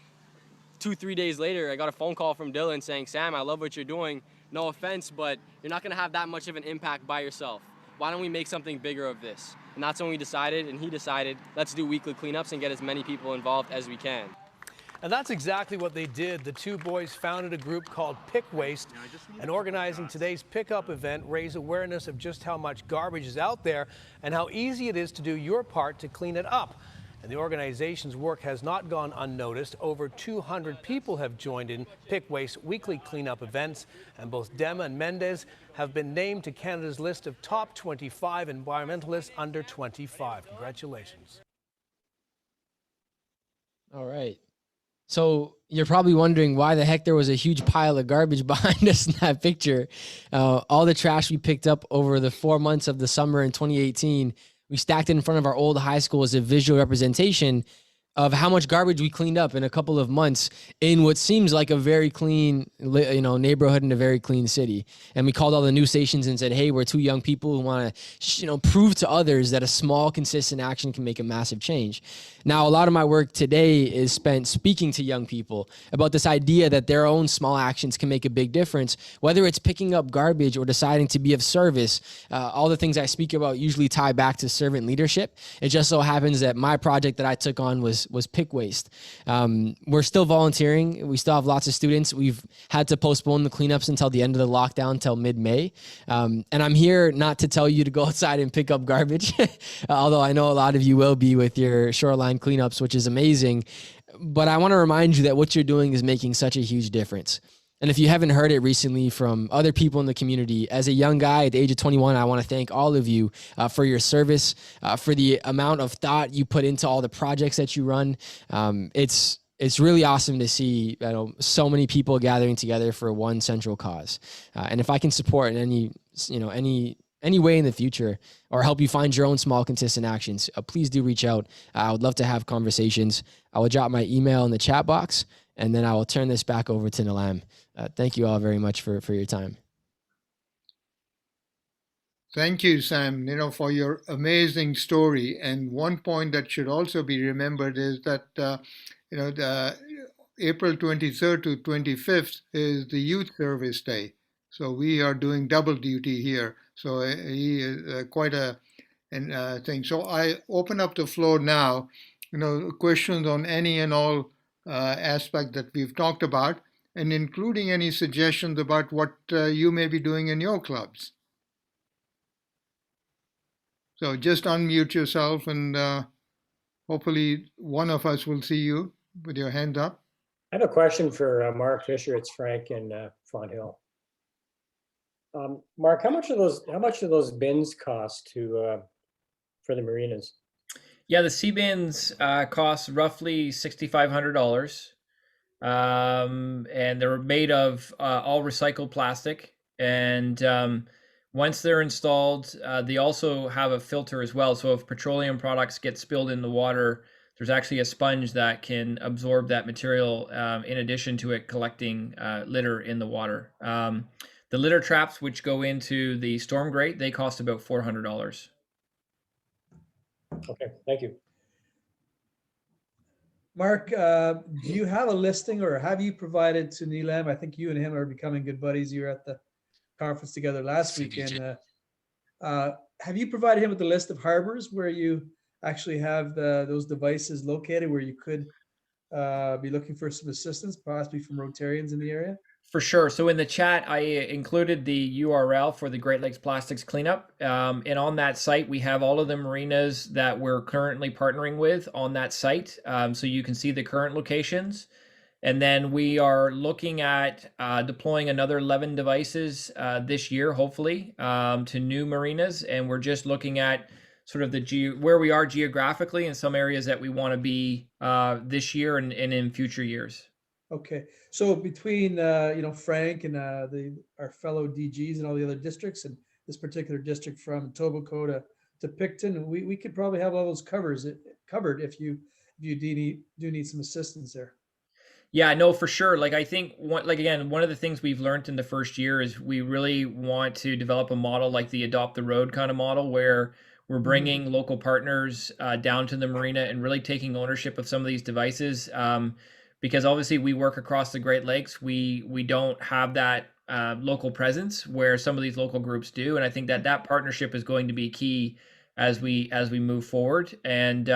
2-3 days later, I got a phone call from Dylan saying, Sam, I love what you're doing. No offense, but you're not gonna have that much of an impact by yourself. Why don't we make something bigger of this? And that's when we decided, and he decided, let's do weekly cleanups and get as many people involved as we can. And that's exactly what they did. The 2 boys founded a group called Pick Waste, and organizing today's pickup event raised awareness of just how much garbage is out there and how easy it is to do your part to clean it up. And the organization's work has not gone unnoticed. Over 200 people have joined in Pick Waste weekly cleanup events, and both Dema and Mendez have been named to Canada's list of top 25 environmentalists under 25. Congratulations. All right. So you're probably wondering why the heck there was a huge pile of garbage behind us in that picture. All the trash we picked up over the 4 months of the summer in 2018, we stacked it in front of our old high school as a visual representation of how much garbage we cleaned up in a couple of months in what seems like a very clean, neighborhood in a very clean city. And we called all the news stations and said, hey, we're 2 young people who want to, prove to others that a small, consistent action can make a massive change. Now, a lot of my work today is spent speaking to young people about this idea that their own small actions can make a big difference, whether it's picking up garbage or deciding to be of service. All the things I speak about usually tie back to servant leadership. It just so happens that my project that I took on was Pick Waste. We're still volunteering. We still have lots of students. We've had to postpone the cleanups until the end of the lockdown, till mid-May. And I'm here not to tell you to go outside and pick up garbage, although I know a lot of you will be with your shoreline cleanups, which is amazing. But I want to remind you that what you're doing is making such a huge difference. And if you haven't heard it recently from other people in the community, as a young guy at the age of 21, I want to thank all of you for your service, for the amount of thought you put into all the projects that you run. It's really awesome to see so many people gathering together for one central cause. And if I can support in any way in the future or help you find your own small, consistent actions, please do reach out. I would love to have conversations. I will drop my email in the chat box, and then I will turn this back over to Nilam. Thank you all very much for your time. Thank you, Sam, for your amazing story. And one point that should also be remembered is that, the April 23rd to 25th is the Youth Service Day. So we are doing double duty here. So he is quite a thing. So I open up the floor now, questions on any and all aspect that we've talked about, and including any suggestions about what you may be doing in your clubs. So just unmute yourself, and hopefully one of us will see you with your hand up. I have a question for Mark Fisher. It's Frank in Fonthill. Mark, how much do those bins cost for the marinas? Yeah, the sea bins cost roughly $6,500, and they're made of all recycled plastic. And once they're installed, they also have a filter as well. So if petroleum products get spilled in the water, there's actually a sponge that can absorb that material in addition to it collecting litter in the water. The litter traps, which go into the storm grate, they cost about $400. Okay, thank you. Mark, do you have a listing or have you provided to Neelam? I think you and him are becoming good buddies. You were at the conference together last weekend. Have you provided him with a list of harbors where you actually have those devices located where you could be looking for some assistance, possibly from Rotarians in the area? For sure. So in the chat, I included the URL for the Great Lakes Plastics Cleanup. And on that site, we have all of the marinas that we're currently partnering with on that site. So you can see the current locations. And then we are looking at deploying another 11 devices this year, hopefully, to new marinas. And we're just looking at sort of where we are geographically in some areas that we want to be this year and in future years. Okay, so between Frank and our fellow DGs and all the other districts and this particular district from Etobicoke to Picton, we could probably have all those covered if you do need some assistance there. Yeah, no, for sure. Like I think one of the things we've learned in the first year is we really want to develop a model like the Adopt the Road kind of model where we're bringing local partners down to the marina and really taking ownership of some of these devices. Because obviously we work across the Great Lakes, we don't have that local presence where some of these local groups do, and I think that partnership is going to be key as we move forward. And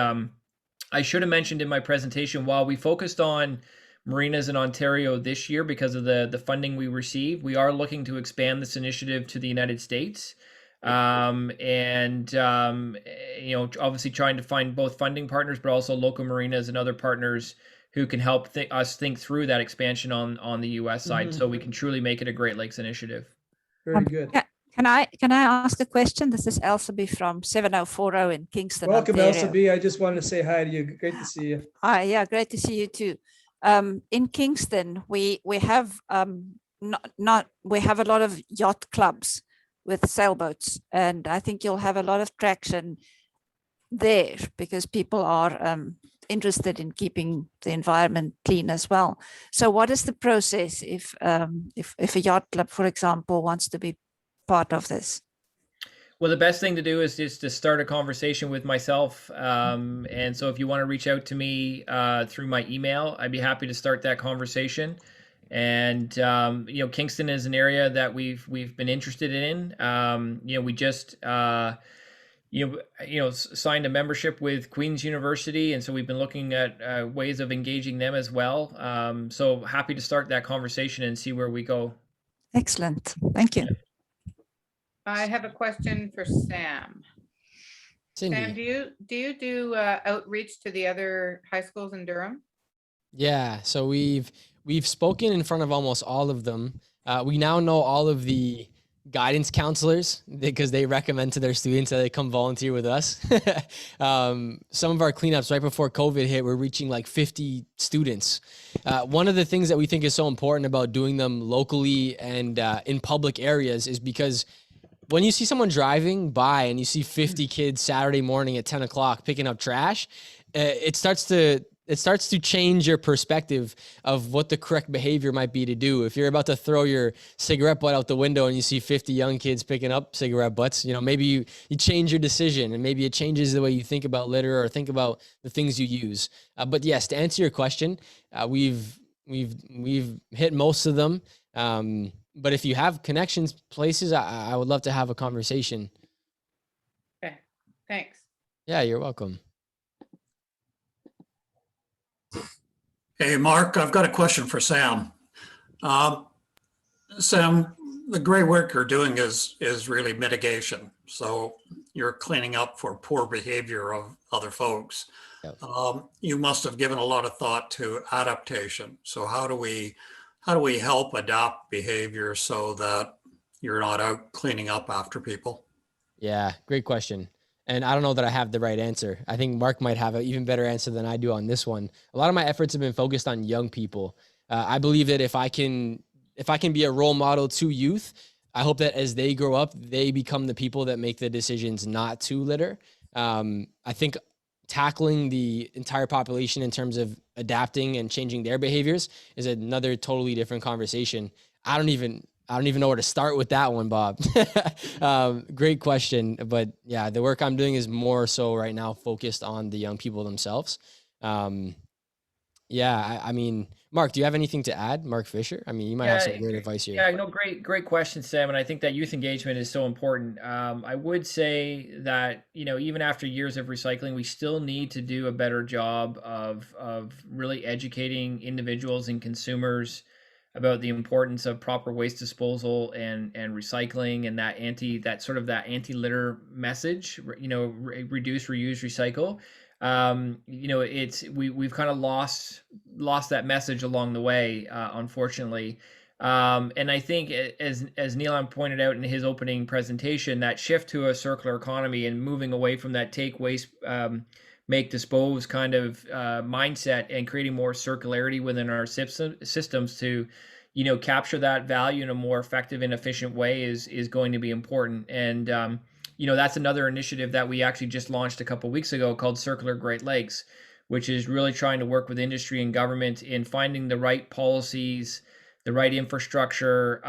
I should have mentioned in my presentation, while we focused on marinas in Ontario this year because of the funding we received, we are looking to expand this initiative to the United States. Obviously trying to find both funding partners, but also local marinas and other partners who can help us think through that expansion on the U.S. side, so we can truly make it a Great Lakes initiative. Very good. Can I ask a question? This is Elsa B from 7040 in Kingston. Welcome, Ontario. Elsa B. I just wanted to say hi to you. Great to see you. Hi, yeah, great to see you too. In Kingston, we have we have a lot of yacht clubs with sailboats, and I think you'll have a lot of traction there because people are interested in keeping the environment clean as well. So what is the process if a yacht club, for example, wants to be part of this? Well, the best thing to do is just to start a conversation with myself. And so if you want to reach out to me through my email, I'd be happy to start that conversation. And, Kingston is an area that we've been interested in. We just, signed a membership with Queen's University. And so we've been looking at ways of engaging them as well. So happy to start that conversation and see where we go. Excellent. Thank you. I have a question for Sam. Cindy. Sam, do you do outreach to the other high schools in Durham? Yeah, so we've spoken in front of almost all of them. We now know all of the guidance counselors because they recommend to their students that they come volunteer with us. Some of our cleanups right before COVID hit, we're reaching like 50 students. One of the things that we think is so important about doing them locally and in public areas is because when you see someone driving by and you see 50 kids Saturday morning at 10 o'clock picking up trash, it starts to change your perspective of what the correct behavior might be to do. If you're about to throw your cigarette butt out the window and you see 50 young kids picking up cigarette butts, maybe you change your decision, and maybe it changes the way you think about litter or think about the things you use. But yes, to answer your question, we've hit most of them. But if you have connections, places, I would love to have a conversation. Okay, thanks. Yeah, you're welcome. Hey, Mark, I've got a question for Sam. Sam, the great work you're doing is really mitigation. So you're cleaning up for poor behavior of other folks. Yep. You must have given a lot of thought to adaptation. So how do we help adapt behavior so that you're not out cleaning up after people? Yeah, great question. And I don't know that I have the right answer. I think Mark might have an even better answer than I do on this one. A lot of my efforts have been focused on young people. I believe that if I can be a role model to youth, I hope that as they grow up, they become the people that make the decisions not to litter. I think tackling the entire population in terms of adapting and changing their behaviors is another totally different conversation. I don't even I don't even know where to start with that one, Bob. Great question. But yeah, the work I'm doing is more so right now focused on the young people themselves. Yeah, I mean, Mark, do you have anything to add? Mark Fisher? I mean, you might have some great advice here. Yeah, no, great question, Sam. And I think that youth engagement is so important. I would say that, even after years of recycling, we still need to do a better job of really educating individuals and consumers about the importance of proper waste disposal and recycling, and that anti-litter message, reduce, reuse, recycle. We've kind of lost that message along the way, unfortunately. And I think, as Neelam pointed out in his opening presentation, that shift to a circular economy and moving away from that take, waste, make, dispose kind of mindset, and creating more circularity within our systems to, capture that value in a more effective and efficient way is going to be important. And that's another initiative that we actually just launched a couple weeks ago called Circular Great Lakes, which is really trying to work with industry and government in finding the right policies, the right infrastructure,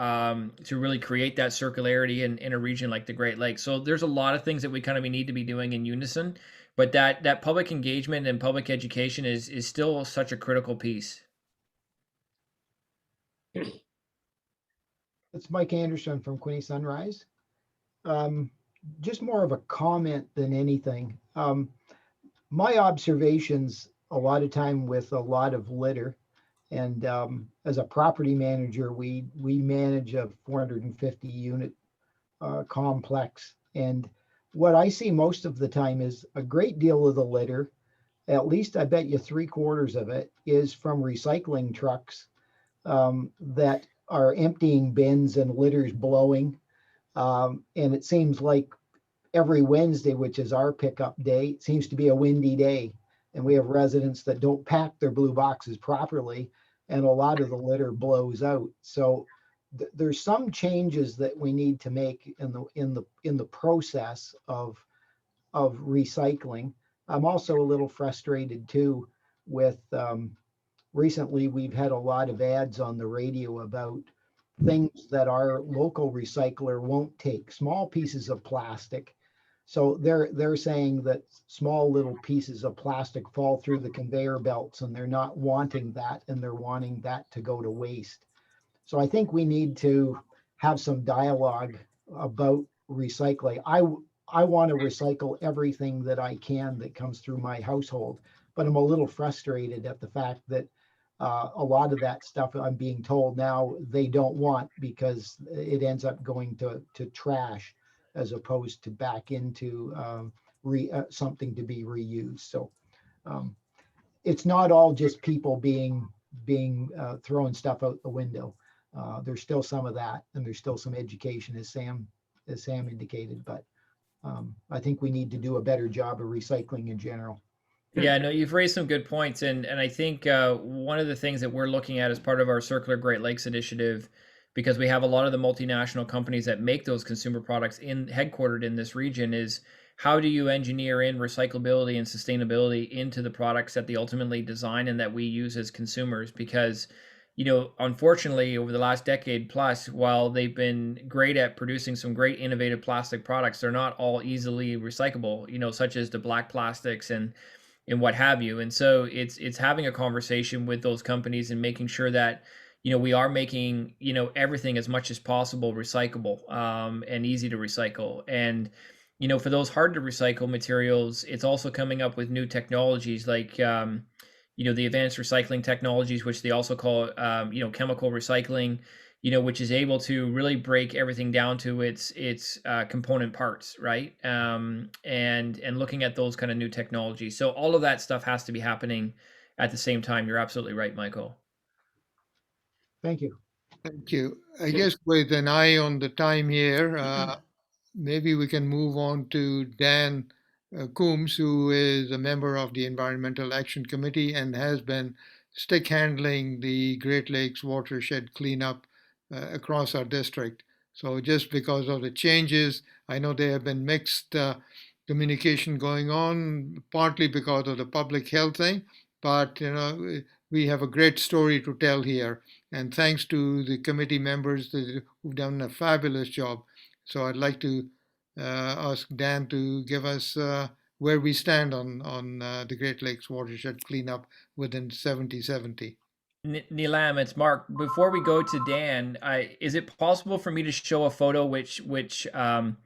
to really create that circularity in a region like the Great Lakes. So there's a lot of things that we kind of need to be doing in unison, but that public engagement and public education is still such a critical piece. It's Mike Anderson from Quinny Sunrise. Just more of a comment than anything. My observations a lot of time with a lot of litter, and as a property manager, we manage a 450 unit complex. And what I see most of the time is a great deal of the litter, at least I bet you 3/4 of it, is from recycling trucks that are emptying bins and litters blowing. And it seems like every Wednesday, which is our pickup day, it seems to be a windy day. And we have residents that don't pack their blue boxes properly, and a lot of the litter blows out. So there's some changes that we need to make in the process of recycling. I'm also a little frustrated too with recently we've had a lot of ads on the radio about things that our local recycler won't take, small pieces of plastic. So they're saying that small little pieces of plastic fall through the conveyor belts, and they're not wanting that, and they're wanting that to go to waste. So I think we need to have some dialogue about recycling. I want to recycle everything that I can that comes through my household, but I'm a little frustrated at the fact that a lot of that stuff I'm being told now they don't want, because it ends up going to trash as opposed to back into something to be reused. So it's not all just people being throwing stuff out the window. There's still some of that, and there's still some education, as Sam indicated. But I think we need to do a better job of recycling in general. Yeah, no, you've raised some good points, and I think one of the things that we're looking at as part of our Circular Great Lakes initiative, because we have a lot of the multinational companies that make those consumer products headquartered in this region, is how do you engineer in recyclability and sustainability into the products that they ultimately design and that we use as consumers? Because unfortunately, over the last decade plus, while they've been great at producing some great innovative plastic products, they're not all easily recyclable, such as the black plastics and what have you. And so it's having a conversation with those companies and making sure that, we are making, everything as much as possible recyclable, and easy to recycle. And, for those hard to recycle materials, it's also coming up with new technologies like, the advanced recycling technologies, which they also call, chemical recycling, which is able to really break everything down to its component parts, right? And looking at those kind of new technologies. So all of that stuff has to be happening at the same time. You're absolutely right, Michael. Thank you. Thank you. I guess with an eye on the time here, maybe we can move on to Dan Coombs, who is a member of the Environmental Action Committee and has been stick handling the Great Lakes watershed cleanup across our district. So just because of the changes, I know there have been mixed communication going on, partly because of the public health thing, but we have a great story to tell here. And thanks to the committee members who've done a fabulous job. So I'd like to ask Dan to give us where we stand on the Great Lakes watershed cleanup within 7070. Neelam, it's Mark. Before we go to Dan, is it possible for me to show a photo which Sam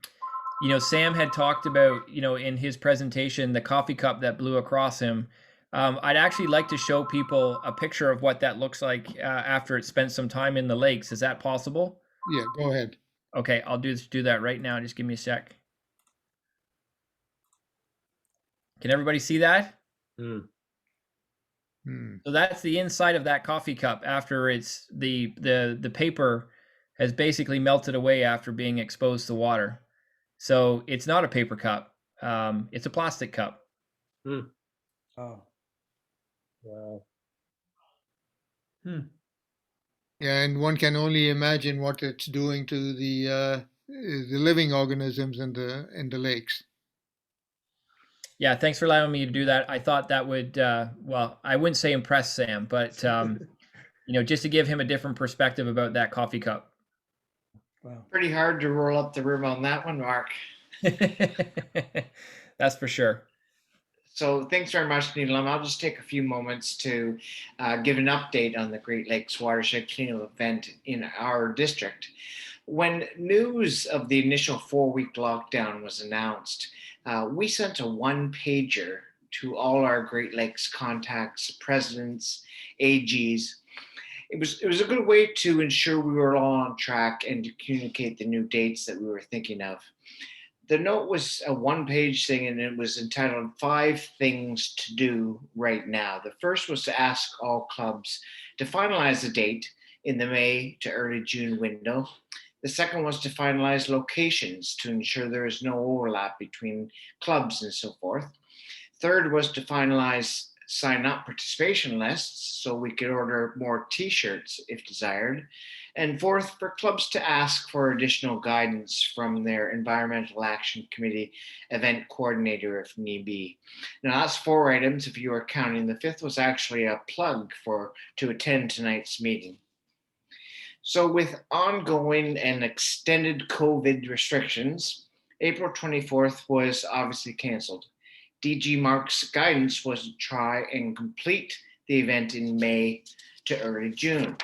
had talked about, in his presentation, the coffee cup that blew across him. I'd actually like to show people a picture of what that looks like after it spent some time in the lakes. Is that possible? Yeah, go ahead. Okay, I'll do that right now. Just give me a sec. Can everybody see that? So that's the inside of that coffee cup after it's the paper has basically melted away after being exposed to water. So it's not a paper cup. It's a plastic cup. Oh. Wow. Yeah, and one can only imagine what it's doing to the living organisms in the lakes. Yeah, thanks for allowing me to do that. I thought that would, I wouldn't say impress Sam, but just to give him a different perspective about that coffee cup. Wow. Pretty hard to roll up the room on that one, Mark. That's for sure. So thanks very much, Neelam. I'll just take a few moments to give an update on the Great Lakes Watershed Cleanup event in our district. When news of the initial 4-week lockdown was announced, we sent a one-pager to all our Great Lakes contacts, presidents, AGs. It was a good way to ensure we were all on track and to communicate the new dates that we were thinking of. The note was a one-page thing, and it was entitled 5 Things to Do Right Now. The first was to ask all clubs to finalize the date in the May to early June window. The second was to finalize locations to ensure there is no overlap between clubs and so forth. Third was to finalize sign-up participation lists so we could order more t-shirts if desired. And fourth, for clubs to ask for additional guidance from their Environmental Action Committee event coordinator if need be. Now that's 4 items if you are counting. The fifth was actually a plug to attend tonight's meeting. So with ongoing and extended COVID restrictions, April 24th was obviously canceled. DG Mark's guidance was to try and complete the event in May to early June.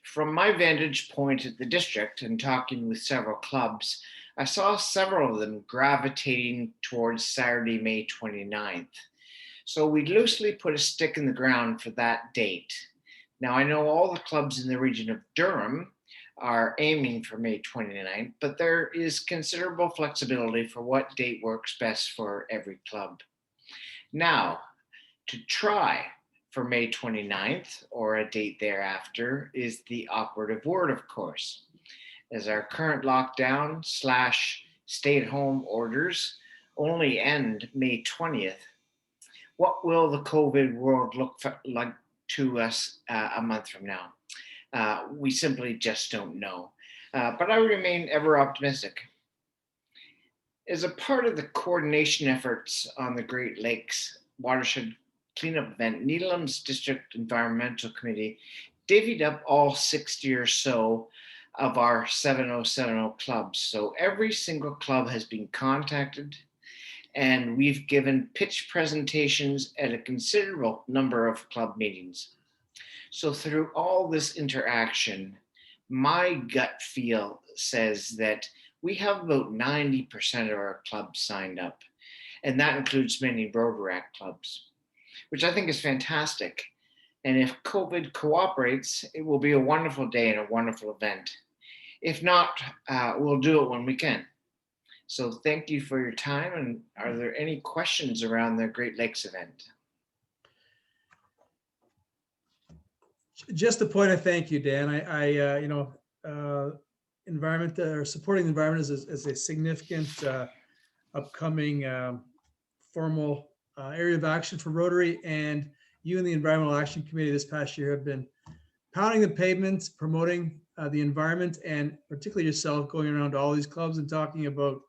From my vantage point at the district and talking with several clubs, I saw several of them gravitating towards Saturday, May 29th. So we loosely put a stick in the ground for that date. Now I know all the clubs in the region of Durham are aiming for May 29th, but there is considerable flexibility for what date works best for every club. Now, to try for May 29th or a date thereafter is the operative word, of course, as our current lockdown / stay-at-home orders only end May 20th. What will the COVID world look like to us a month from now? We simply just don't know. But I remain ever optimistic. As a part of the coordination efforts on the Great Lakes Watershed Cleanup event, Neelam's District Environmental Committee divvied up all 60 or so of our 7070 clubs. So every single club has been contacted, and we've given pitch presentations at a considerable number of club meetings. So through all this interaction, my gut feel says that we have about 90% of our clubs signed up, and that includes many Rotaract clubs, which I think is fantastic. And if COVID cooperates, it will be a wonderful day and a wonderful event. If not, we'll do it when we can. So thank you for your time. And are there any questions around the Great Lakes event? Just a point of thank you, Dan. Environment or supporting the environment is a significant upcoming formal area of action for Rotary, and you and the Environmental Action Committee this past year have been pounding the pavements, promoting the environment, and particularly yourself going around to all these clubs and talking about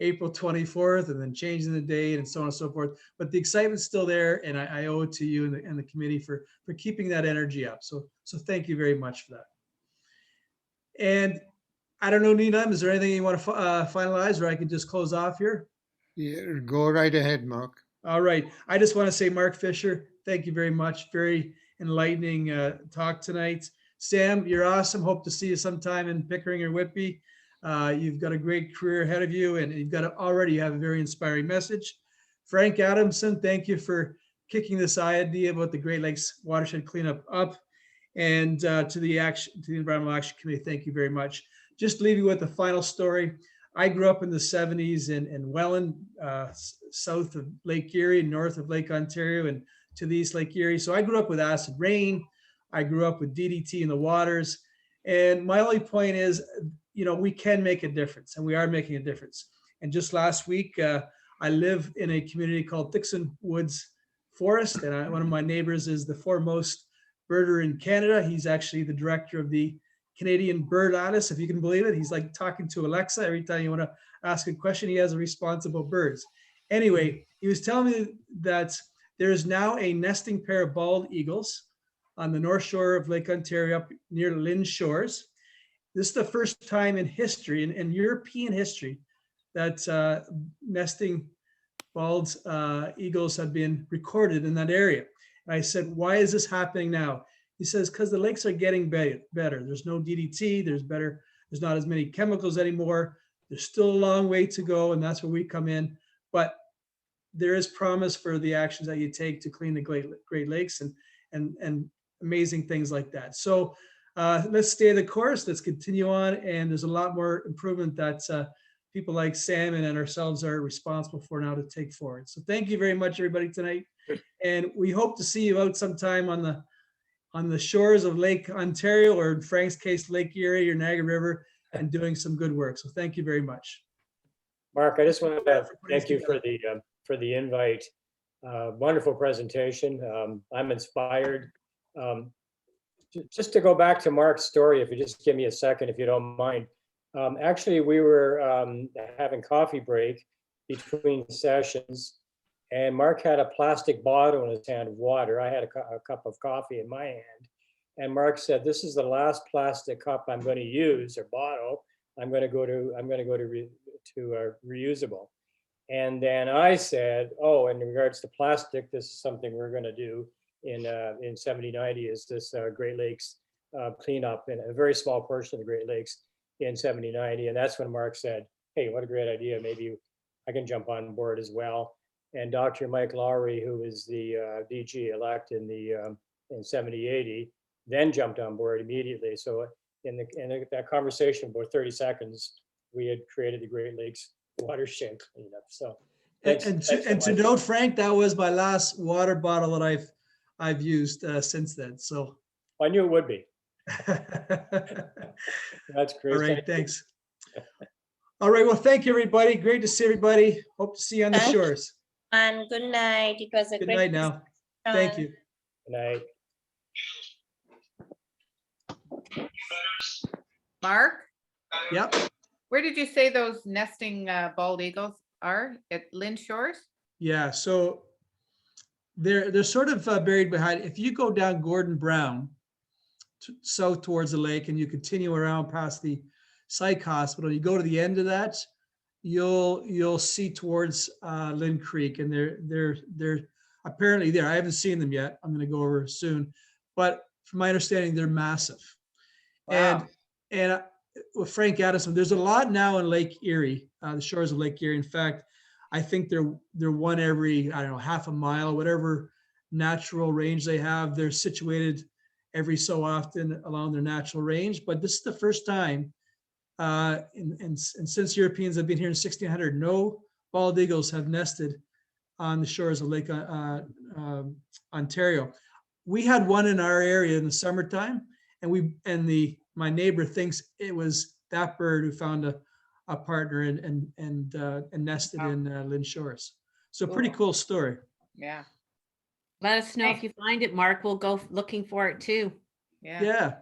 April 24th and then changing the date and so on and so forth. But the excitement's still there, and I owe it to you and the committee for keeping that energy up. So thank you very much for that. And I don't know, Nina, is there anything you want to finalize, or I can just close off here? Yeah, go right ahead, Mark. All right. I just want to say, Mark Fisher, thank you very much. Very enlightening talk tonight. Sam, you're awesome. Hope to see you sometime in Pickering or Whitby. You've got a great career ahead of you, and you have a very inspiring message. Frank Adamson, thank you for kicking this idea about the Great Lakes Watershed cleanup up. And to the Environmental Action Committee, thank you very much. Just leave you with the final story. I grew up in the 70s in Welland, south of Lake Erie, north of Lake Ontario, and to the east Lake Erie. So I grew up with acid rain. I grew up with DDT in the waters. And my only point is, we can make a difference, and we are making a difference. And just last week, I live in a community called Dixon Woods Forest, and one of my neighbors is the foremost birder in Canada. He's actually the director of the Canadian Bird Atlas, if you can believe it. He's like talking to Alexa every time you want to ask a question. He has a response about birds. Anyway, he was telling me that there is now a nesting pair of bald eagles on the north shore of Lake Ontario, up near Lynn Shores. This is the first time in history, in European history, that nesting bald eagles have been recorded in that area. And I said, why is this happening now? He says, because the lakes are getting better. There's no DDT, there's not as many chemicals anymore. There's still a long way to go, and that's where we come in. But there is promise for the actions that you take to clean the Great Lakes and amazing things like that. So let's stay the course, let's continue on, and there's a lot more improvement that people like Sam and ourselves are responsible for now to take forward. So thank you very much, everybody, tonight. And we hope to see you out sometime on the shores of Lake Ontario, or in Frank's case, Lake Erie or Niagara River, and doing some good work. So thank you very much. Mark, I just want to thank you for the invite. Wonderful presentation. I'm inspired. Just to go back to Mark's story, if you just give me a second, if you don't mind. Actually, we were having coffee break between sessions, and Mark had a plastic bottle in his hand of water. I had a cup of coffee in my hand, and Mark said, "This is the last plastic cup I'm going to use, or bottle. I'm going to go to reusable." And then I said, "Oh, in regards to plastic, this is something we're going to do in 7090. Is this Great Lakes cleanup in a very small portion of the Great Lakes in 7090?" And that's when Mark said, "Hey, what a great idea! Maybe I can jump on board as well." And Dr. Mike Lowry, who is the DG elect in 7080, then jumped on board immediately. So in that conversation, about 30 seconds, we had created the Great Lakes Watershed cleanup. So thanks, and thanks to note, Frank, that was my last water bottle that I've used since then. So I knew it would be. That's great. All right, thanks. All right, well, thank you, everybody. Great to see everybody. Hope to see you on the shores. And good night. It was a Good great night now. Thank you. Good night. Mark? Yep. Where did you say those nesting bald eagles are? At Lynn Shores? Yeah, so they're sort of buried behind. If you go down Gordon Brown south towards the lake, and you continue around past the psych hospital, you go to the end of that, you'll see towards Lynn Creek, and they're apparently there. I haven't seen them yet. I'm going to go over soon, but from my understanding, they're massive. Wow. And with Frank Addison, there's a lot now in Lake Erie, the shores of Lake Erie. In fact, I think they're one every, I don't know, half a mile, whatever natural range they have. They're situated every so often along their natural range. But this is the first time, and since Europeans have been here in 1600, no bald eagles have nested on the shores of Lake Ontario. We had one in our area in the summertime, and my neighbor thinks it was that bird who found a partner and nested in Lynn Shores. So pretty cool story. Yeah. Let us know if you find it, Mark. We'll go looking for it too. Yeah. Yeah.